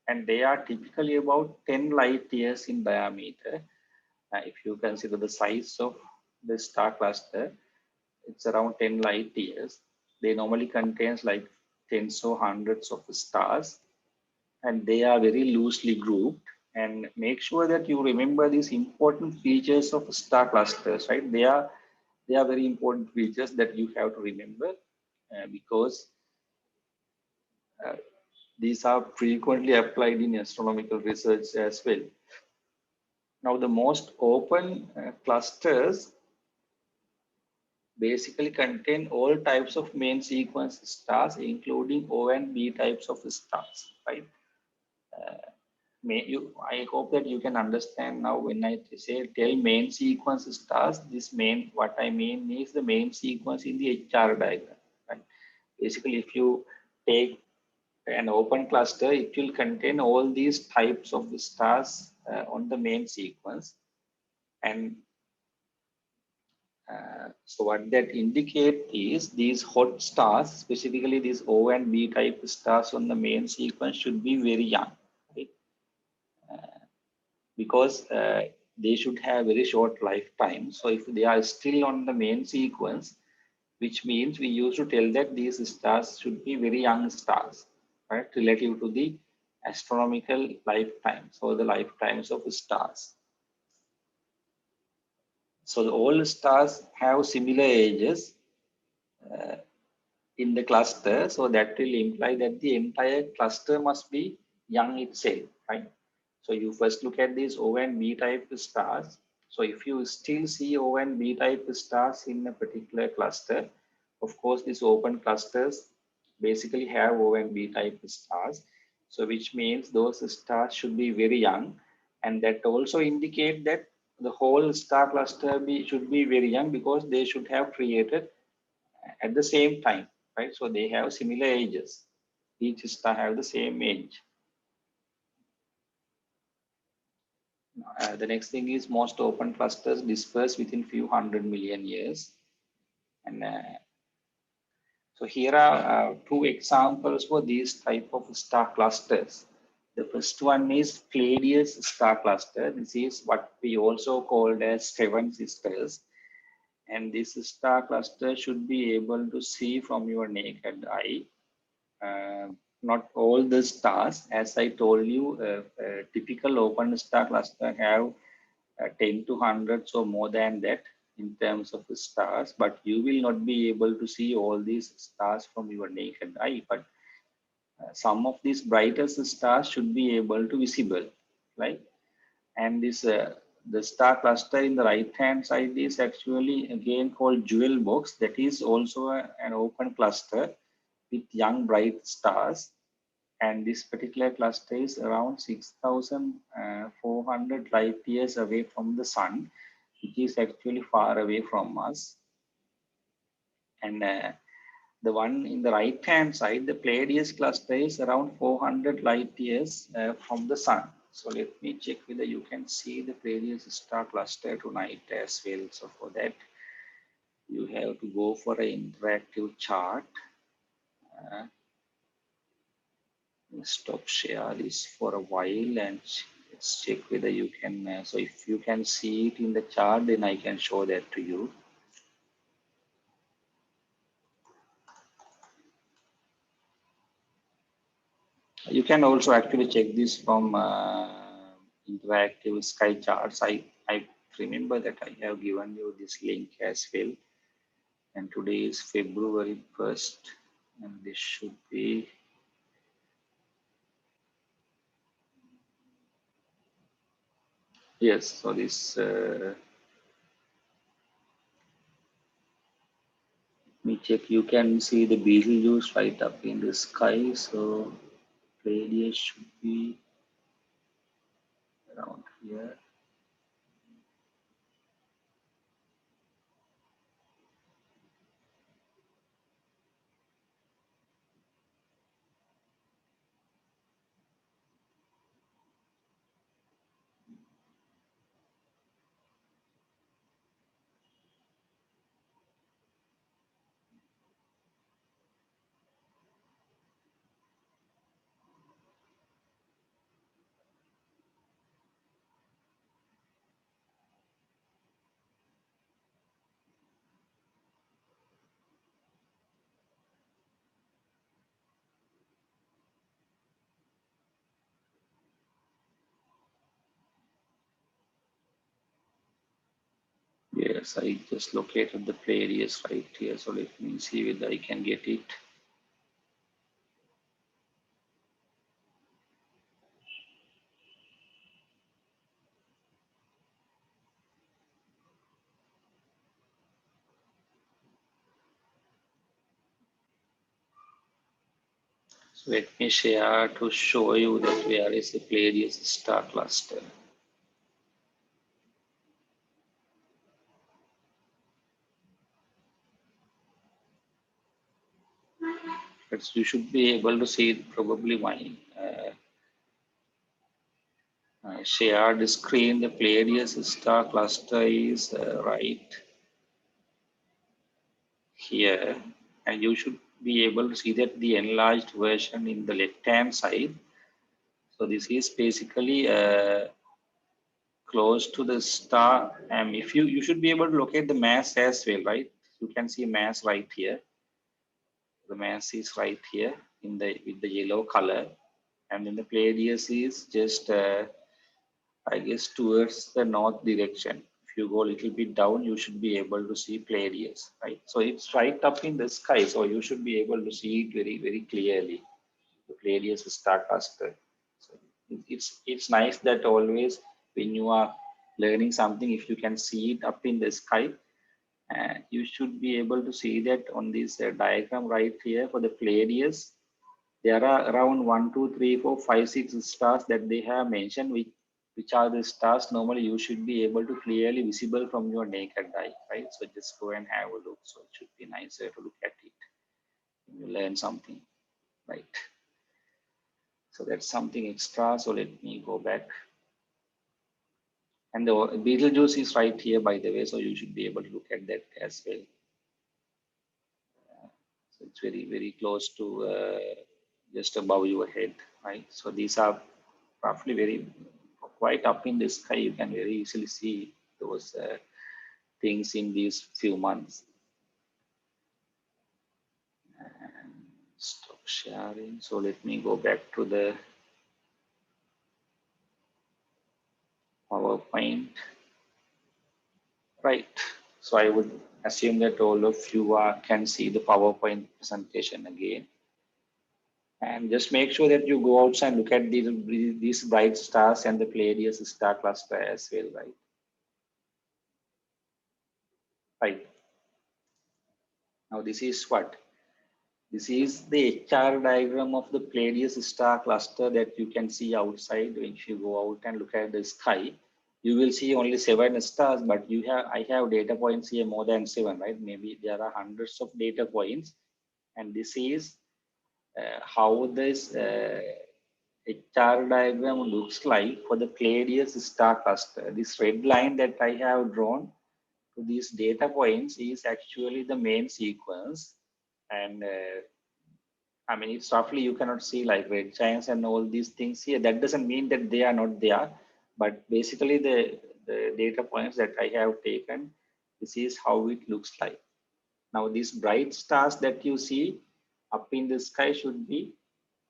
and they are typically about 10 light years in diameter. If you consider the size of the star cluster, it's around 10 light years. They normally contains like tens or hundreds of stars, and they are very loosely grouped. And make sure that you remember these important features of star clusters, right? They are very important features that you have to remember because uh, these are frequently applied in astronomical research as well. Now, the most open clusters basically contain all types of main sequence stars, including O and B types of stars, right? I hope that you can understand now when I say tell main sequence stars, this main, what I mean is the main sequence in the HR diagram, right? Basically, if you take an open cluster, it will contain all these types of stars on the main sequence. And so what that indicate is these hot stars, specifically these O and B type stars on the main sequence should be very young, right? Because they should have very short lifetime. So if they are still on the main sequence, which means we used to tell that these stars should be very young stars, right, relative to the astronomical lifetime, so the lifetimes of stars. So all stars have similar ages in the cluster, so that will imply that the entire cluster must be young itself, right? So you first look at these O and B type stars. So if you still see O and B type stars in a particular cluster, of course, these open clusters basically have O and B type stars. So which means those stars should be very young. And that also indicate that the whole star cluster should be very young because they should have created at the same time, right? So they have similar ages. Each star have the same age. The next thing is most open clusters disperse within few hundred million years. And so here are two examples for these type of star clusters. The first one is Pleiades star cluster. This is what we also called as Seven Sisters. And this star cluster should be able to see from your naked eye. Not all the stars, as I told you, typical open star cluster have 10 to hundreds or more than that in terms of the stars, but you will not be able to see all these stars from your naked eye. But some of these brightest stars should be able to visible, right? And this the star cluster in the right hand side is actually again called jewel box. That is also an open cluster with young bright stars, and this particular cluster is around 6,400 light years away from the sun, which is actually far away from us. And the one in the right hand side, the Pleiades cluster is around 400 light years from the sun. So let me check whether you can see the Pleiades star cluster tonight as well. So for that, you have to go for an interactive chart. Uh, Stop share this for a while and let's check whether you can. So if you can see it in the chart, then I can show that to you. You can also actually check this from interactive sky charts. I remember that I have given you this link as well. And today is February 1st. And this should be, yes, so this, let me check. You can see the Betelgeuse right up in the sky. So radius should be around here. Yes, I just located the Pleiades right here. So let me see whether I can get it. So let me share to show you that where is the Pleiades star cluster. But you should be able to see it, probably my shared screen. The Pleiades star cluster is right here, and you should be able to see that the enlarged version in the left hand side. So this is basically close to the star. And if you should be able to locate the mass as well, right? You can see mass right here. The mass is right here in the with the yellow color, and then the Pleiades is just I guess towards the north direction. If you go a little bit down, you should be able to see Pleiades, right? So it's right up in the sky, so you should be able to see it very clearly. The Pleiades star cluster. So it's nice that always when you are learning something, if you can see it up in the sky, you should be able to see that on this diagram right here for the Pleiades. There are around 1, 2, 3, 4, 5, 6 stars that they have mentioned, which are the stars normally you should be able to clearly visible from your naked eye, right? So just go and have a look. So it should be nicer to look at it. You learn something, right? So that's something extra. So let me go back. And the Betelgeuse is right here, by the way, so you should be able to look at that as well. So it's very close to just above your head, right? So these are roughly very quite up in the sky. You can very easily see those things in these few months. And stop sharing. So let me go back to the PowerPoint. Right. So I would assume that all of you can see the PowerPoint presentation again. And just make sure that you go outside and look at these bright stars and the Pleiades star cluster as well, right? Right. Now this is what? This is the HR diagram of the Pleiades star cluster that you can see outside if you go out and look at the sky. you will see only 7 stars, but I have data points here more than 7, right? Maybe there are hundreds of data points, and this is how this HR diagram looks like for the Pleiades star cluster. This red line that I have drawn to these data points is actually the main sequence, and I mean, it's roughly you cannot see like red giants and all these things here. That doesn't mean that they are not there, but basically the data points that I have taken, this is how it looks like. Now, these bright stars that you see up in the sky should be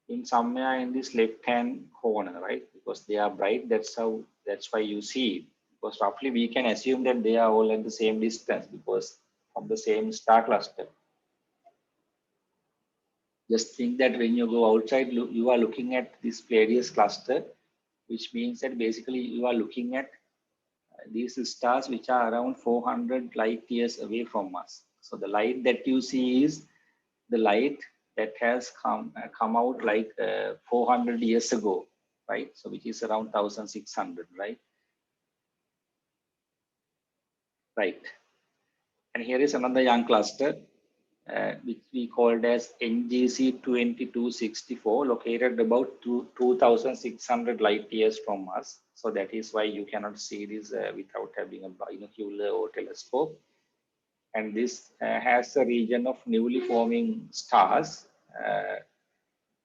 in somewhere in this left-hand corner, right? Because they are bright. That's why you see it. Because roughly we can assume that they are all at the same distance because from the same star cluster. Just think that when you go outside, you are looking at this Pleiades cluster, which means that basically you are looking at these stars which are around 400 light years away from us. So the light that you see is the light that has come out like 400 years ago, right? So which is around 1600, right? Right. And here is another young cluster, which we called as NGC 2264, located about 2600 light years from us. So that is why you cannot see this without having a binocular or telescope. And this has a region of newly forming stars,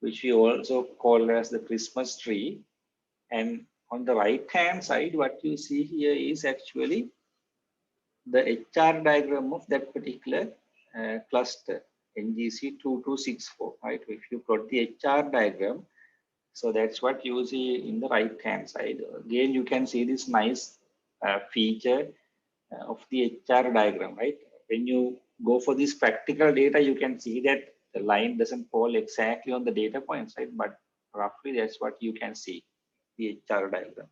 which we also call as the Christmas tree. And on the right hand side, what you see here is actually the HR diagram of that particular cluster, NGC 2264, right? If you plot the HR diagram, so that's what you see in the right hand side. Again, you can see this nice feature of the HR diagram, right? When you go for this practical data, you can see that the line doesn't fall exactly on the data points, right? But roughly that's what you can see, the HR diagram.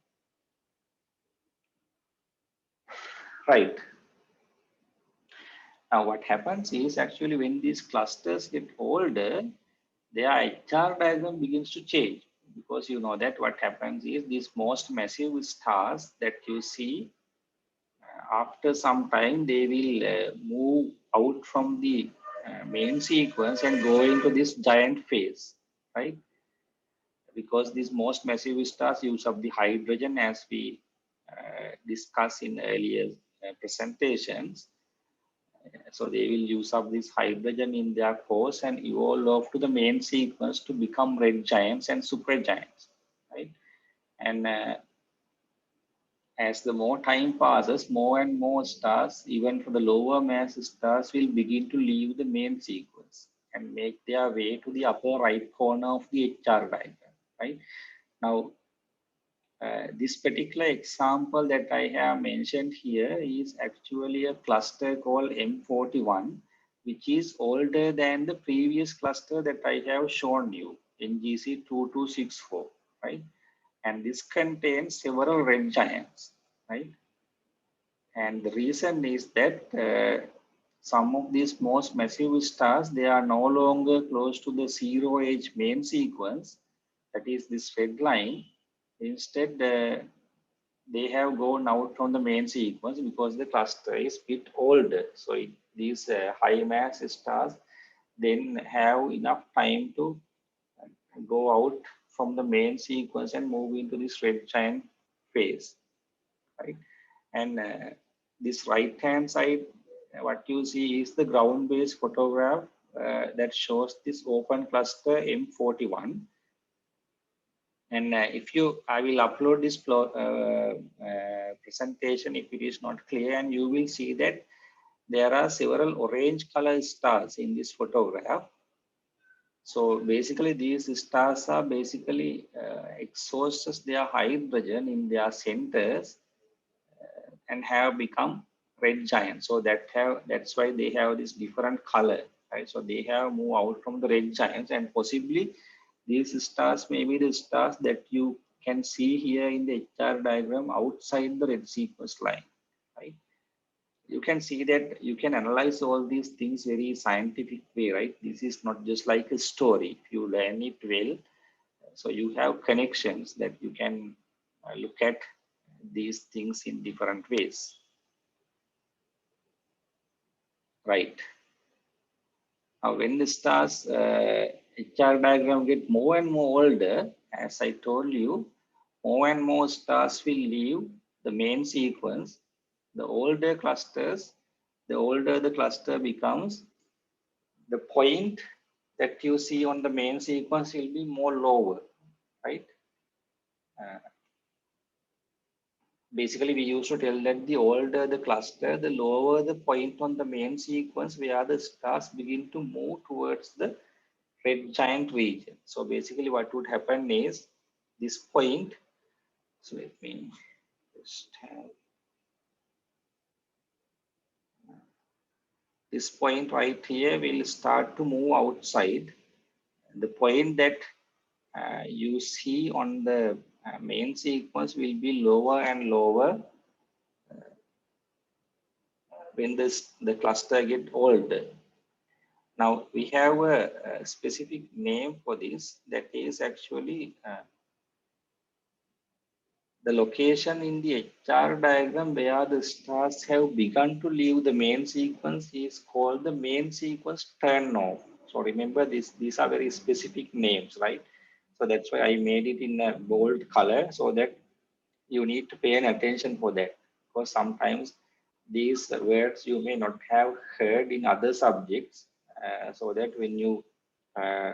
Right. Now, what happens is actually when these clusters get older, their HR diagram begins to change, because you know that what happens is these most massive stars that you see, after some time they will move out from the main sequence and go into this giant phase, right? Because these most massive stars use up the hydrogen, as we discussed in earlier presentations. So they will use up this hydrogen in their course and evolve off to the main sequence to become red giants and supergiants, right? And as the more time passes, more and more stars, even for the lower mass stars, will begin to leave the main sequence and make their way to the upper right corner of the HR diagram, right? Now, this particular example that I have mentioned here is actually a cluster called M41, which is older than the previous cluster that I have shown you, NGC 2264, right? And this contains several red giants, right? And the reason is that some of these most massive stars, they are no longer close to the zero age main sequence, that is this red line. Instead, they have gone out from the main sequence because the cluster is a bit older. So these high mass stars then have enough time to go out from the main sequence and move into this red giant phase, right? And this right hand side, what you see is the ground based photograph that shows this open cluster M41. And if you, I will upload this presentation if it is not clear, and you will see that there are several orange color stars in this photograph. So basically these stars are basically exhausts their hydrogen in their centers and have become red giants. So that's why they have this different color, right? So they have moved out from the red giants, and possibly these stars may be the stars that you can see here in the HR diagram outside the red sequence line, right? You can see that you can analyze all these things very scientific way, right? This is not just like a story. If you learn it well, so you have connections that you can look at these things in different ways, right? Now, when the stars HR diagram get more and more older, as I told you, more and more stars will leave the main sequence. The older clusters, the older the cluster becomes, the point that you see on the main sequence will be more lower, right? Uh, Basically, we used to tell that the older the cluster, the lower the point on the main sequence where the stars begin to move towards the red giant region. So basically what would happen is this point, so let me just have this point right here will start to move outside. The point that you see on the main sequence will be lower and lower when the cluster get older. Now we have a specific name for this, that is actually the location in the HR diagram where the stars have begun to leave the main sequence is called the main sequence turn-off. So remember this, these are very specific names, right? So that's why I made it in a bold color so that you need to pay an attention for that, because sometimes these words you may not have heard in other subjects, so that when you uh,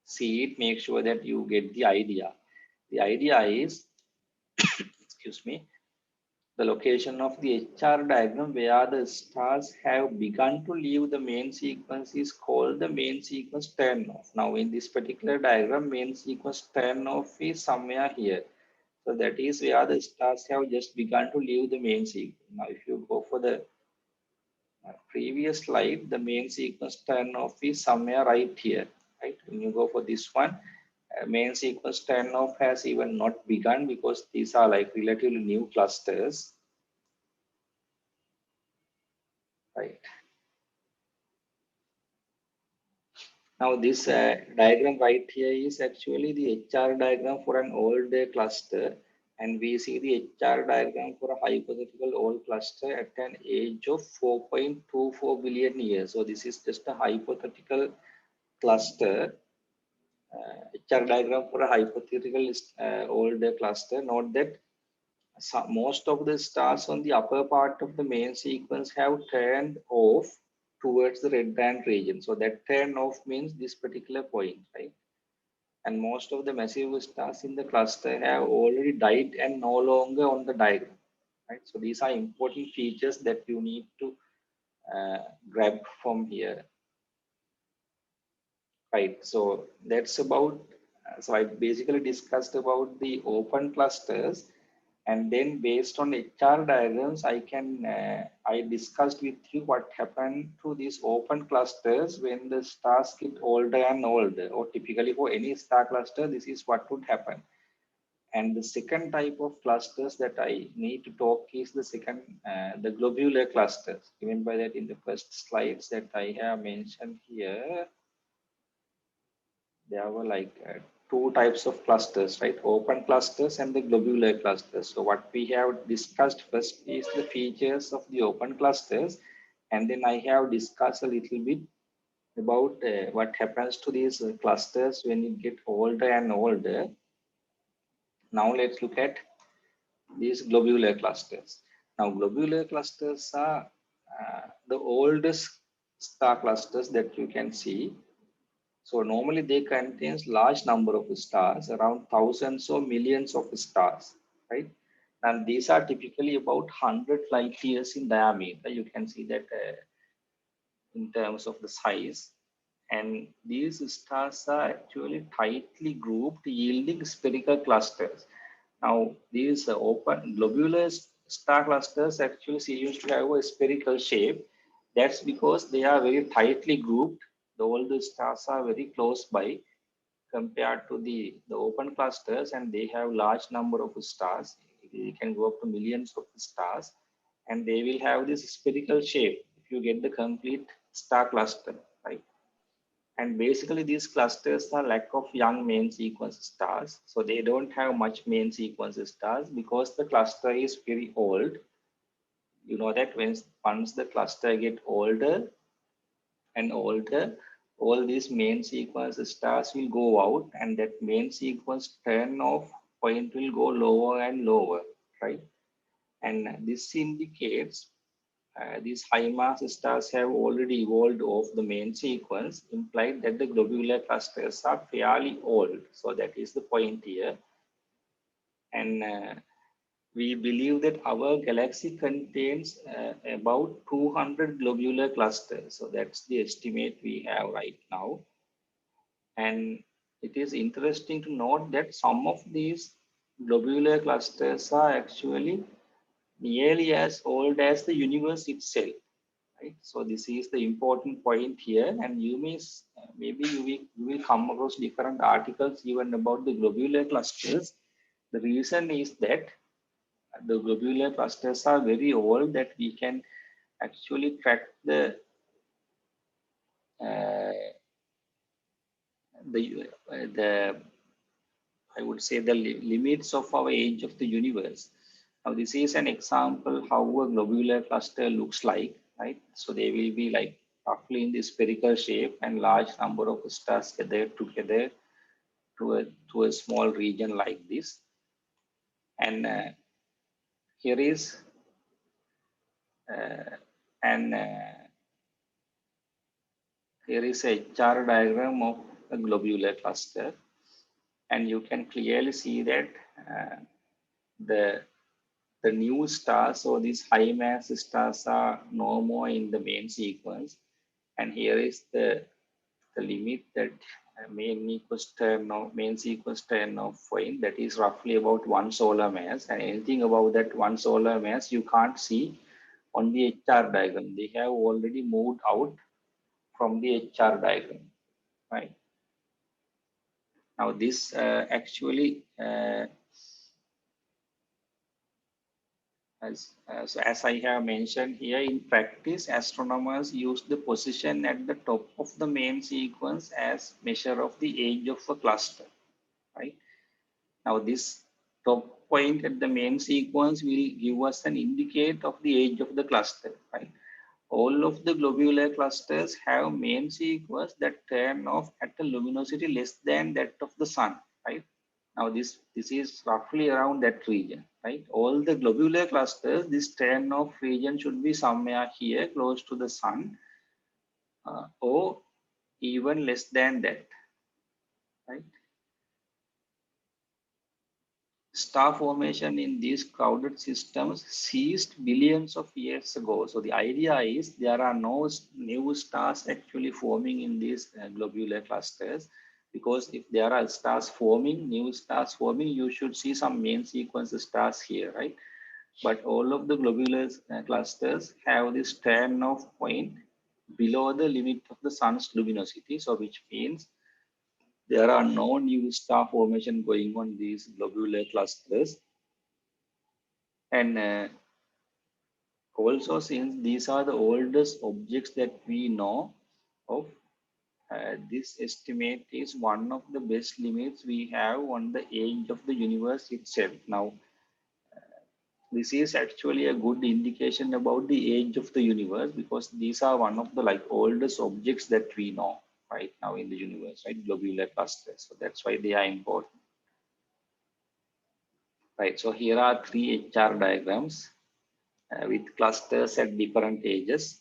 see it, make sure that you get the idea. The idea is, excuse me, the location of the HR diagram where the stars have begun to leave the main sequence is called the main sequence turn-off. Now in this particular diagram, main sequence turn-off is somewhere here. So that is where the stars have just begun to leave the main sequence. Now if you go for the previous slide, the main sequence turn-off is somewhere right here, right? When you go for this one, main sequence turn-off has even not begun because these are like relatively new clusters, right? Now this diagram right here is actually the HR diagram for an old cluster, and we see the HR diagram for a hypothetical old cluster at an age of 4.24 billion years. So this is just a hypothetical cluster, HR diagram for a hypothetical old cluster. Note that most of the stars on the upper part of the main sequence have turned off towards the red band region. So that turn off means this particular point, right? And most of the massive stars in the cluster have already died and no longer on the diagram, right? So these are important features that you need to grab from here, right? So that's about, so I basically discussed about the open clusters. And then based on HR diagrams, I discussed with you what happened to these open clusters when the stars get older and older, or typically for any star cluster, this is what would happen. And the second type of clusters that I need to talk is the second, the globular clusters. Remember that in the first slides that I have mentioned here, there were like two types of clusters, right? Open clusters and the globular clusters. So what we have discussed first is the features of the open clusters, and then I have discussed a little bit about what happens to these clusters when it get older and older. Now let's look at these globular clusters. Now globular clusters are the oldest star clusters that you can see. So normally they contains large number of stars, around thousands or millions of stars, right? And these are typically about 100 light years in diameter. You can see that in terms of the size. And these stars are actually tightly grouped, yielding spherical clusters. Now, these open globular star clusters actually seems to have a spherical shape. That's because they are very tightly grouped. All the stars are very close by compared to the open clusters, and they have large number of stars. You can go up to millions of stars, and they will have this spherical shape if you get the complete star cluster, right? And basically these clusters are lack of young main sequence stars. So they don't have much main sequence stars because the cluster is very old. You know that once the cluster get older and older, all these main sequence stars will go out, and that main sequence turn off point will go lower and lower, right? And this indicates these high mass stars have already evolved off the main sequence, implied that the globular clusters are fairly old. So that is the point here. And we believe that our galaxy contains about 200 globular clusters. So that's the estimate we have right now. And it is interesting to note that some of these globular clusters are actually nearly as old as the universe itself. Right? So this is the important point here, and you may maybe you will come across different articles even about the globular clusters. The reason is that the globular clusters are very old that we can actually track uh, the I would say the limits of our age of the universe. Now this is an example how a globular cluster looks like, right? So they will be like roughly in the spherical shape and large number of stars gathered together to a small region like this. And here is uh, an here is a chart diagram of a globular cluster, and you can clearly see that uh, the the new stars or these high mass stars are no more in the main sequence. And here is the limit that main sequence turn of point, that is roughly about one solar mass, and anything above that one solar mass you can't see on the HR diagram. They have already moved out from the HR diagram, right? Now this actually as I have mentioned here, in practice, astronomers use the position at the top of the main sequence as measure of the age of a cluster, right? Now, this top point at the main sequence will give us an indicate of the age of the cluster, right? All of the globular clusters have main sequence that turn off at a luminosity less than that of the sun, right? Now this is roughly around that region, right? All the globular clusters, this turn off region should be somewhere here close to the sun, or even less than that, right? Star formation in these crowded systems ceased billions of years ago. So the idea is there are no new stars actually forming in these globular clusters, because if there are stars forming, new stars forming, you should see some main sequence stars here, right? But all of the globular clusters have this turn-off point below the limit of the sun's luminosity. So which means there are no new star formation going on these globular clusters. And also, since these are the oldest objects that we know of, this estimate is one of the best limits we have on the age of the universe itself. Now, this is actually a good indication about the age of the universe, because these are one of the like oldest objects that we know right now in the universe, right? Globular clusters. So that's why they are important, right? So here are three HR diagrams with clusters at different ages.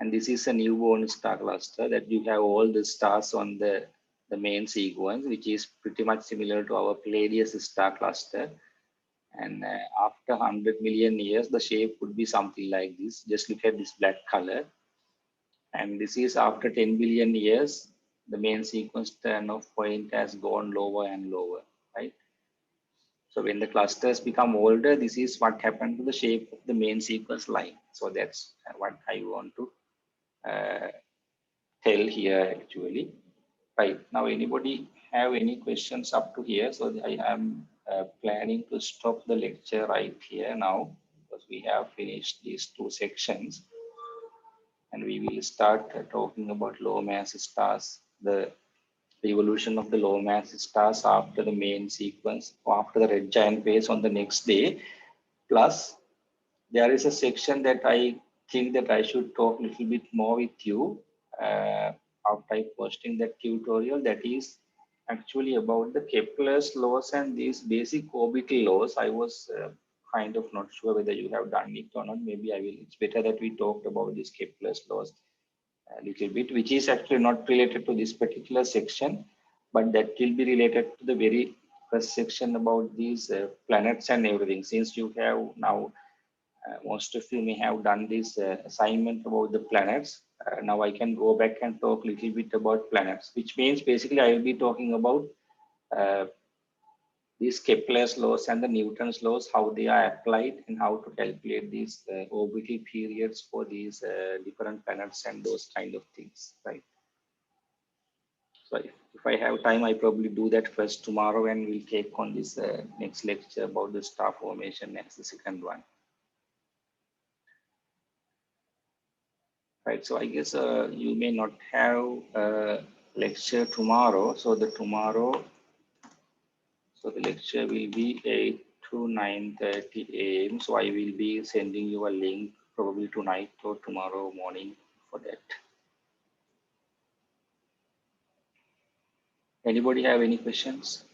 And this is a newborn star cluster that you have all the stars on the main sequence, which is pretty much similar to our Pleiades star cluster. And after 100 million years, the shape would be something like this. Just look at this black color. And this is after 10 billion years, the main sequence turn off point has gone lower and lower, right? So when the clusters become older, this is what happened to the shape of the main sequence line. So that's what I want to uh, tell here actually. Right. Now, anybody have any questions up to here? So I am planning to stop the lecture right here now, because we have finished these two sections. and we will start talking about low mass stars, the evolution of the low mass stars after the main sequence or after the red giant phase on the next day. Plus, there is a section that I think that I should talk a little bit more with you after I posting that tutorial. That is actually about the Kepler's laws and these basic orbital laws. I was kind of not sure whether you have done it or not. Maybe I will. It's better that we talked about these Kepler's laws a little bit, which is actually not related to this particular section, but that will be related to the very first section about these planets and everything. Since you have now most of you may have done this assignment about the planets. Now I can go back and talk a little bit about planets, which means basically I will be talking about uh, these Kepler's laws and the Newton's laws, how they are applied and how to calculate these orbital periods for these different planets and those kind of things, right? So if I have time, I probably do that first tomorrow and we'll take on this next lecture about the star formation as the second one. Right, so I guess you may not have a lecture tomorrow. So the lecture will be 8 to 9:30 a.m. So I will be sending you a link probably tonight or tomorrow morning for that. Anybody have any questions?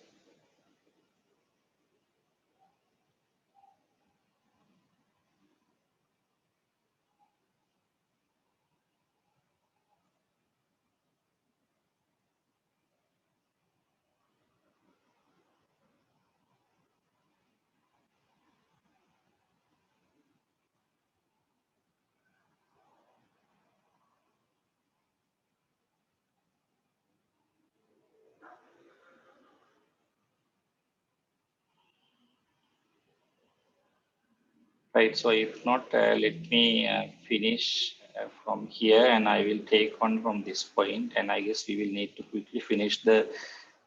Right, so if not, let me finish from here and I will take on from this point. And I guess we will need to quickly finish this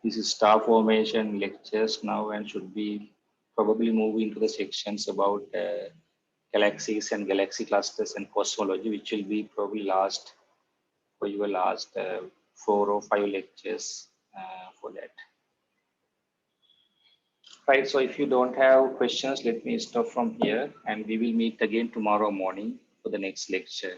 is star formation lectures now and should be probably move into the sections about galaxies and galaxy clusters and cosmology, which will be probably last for your last 4 or 5 lectures for that. Right, so if you don't have questions, let me stop from here and we will meet again tomorrow morning for the next lecture.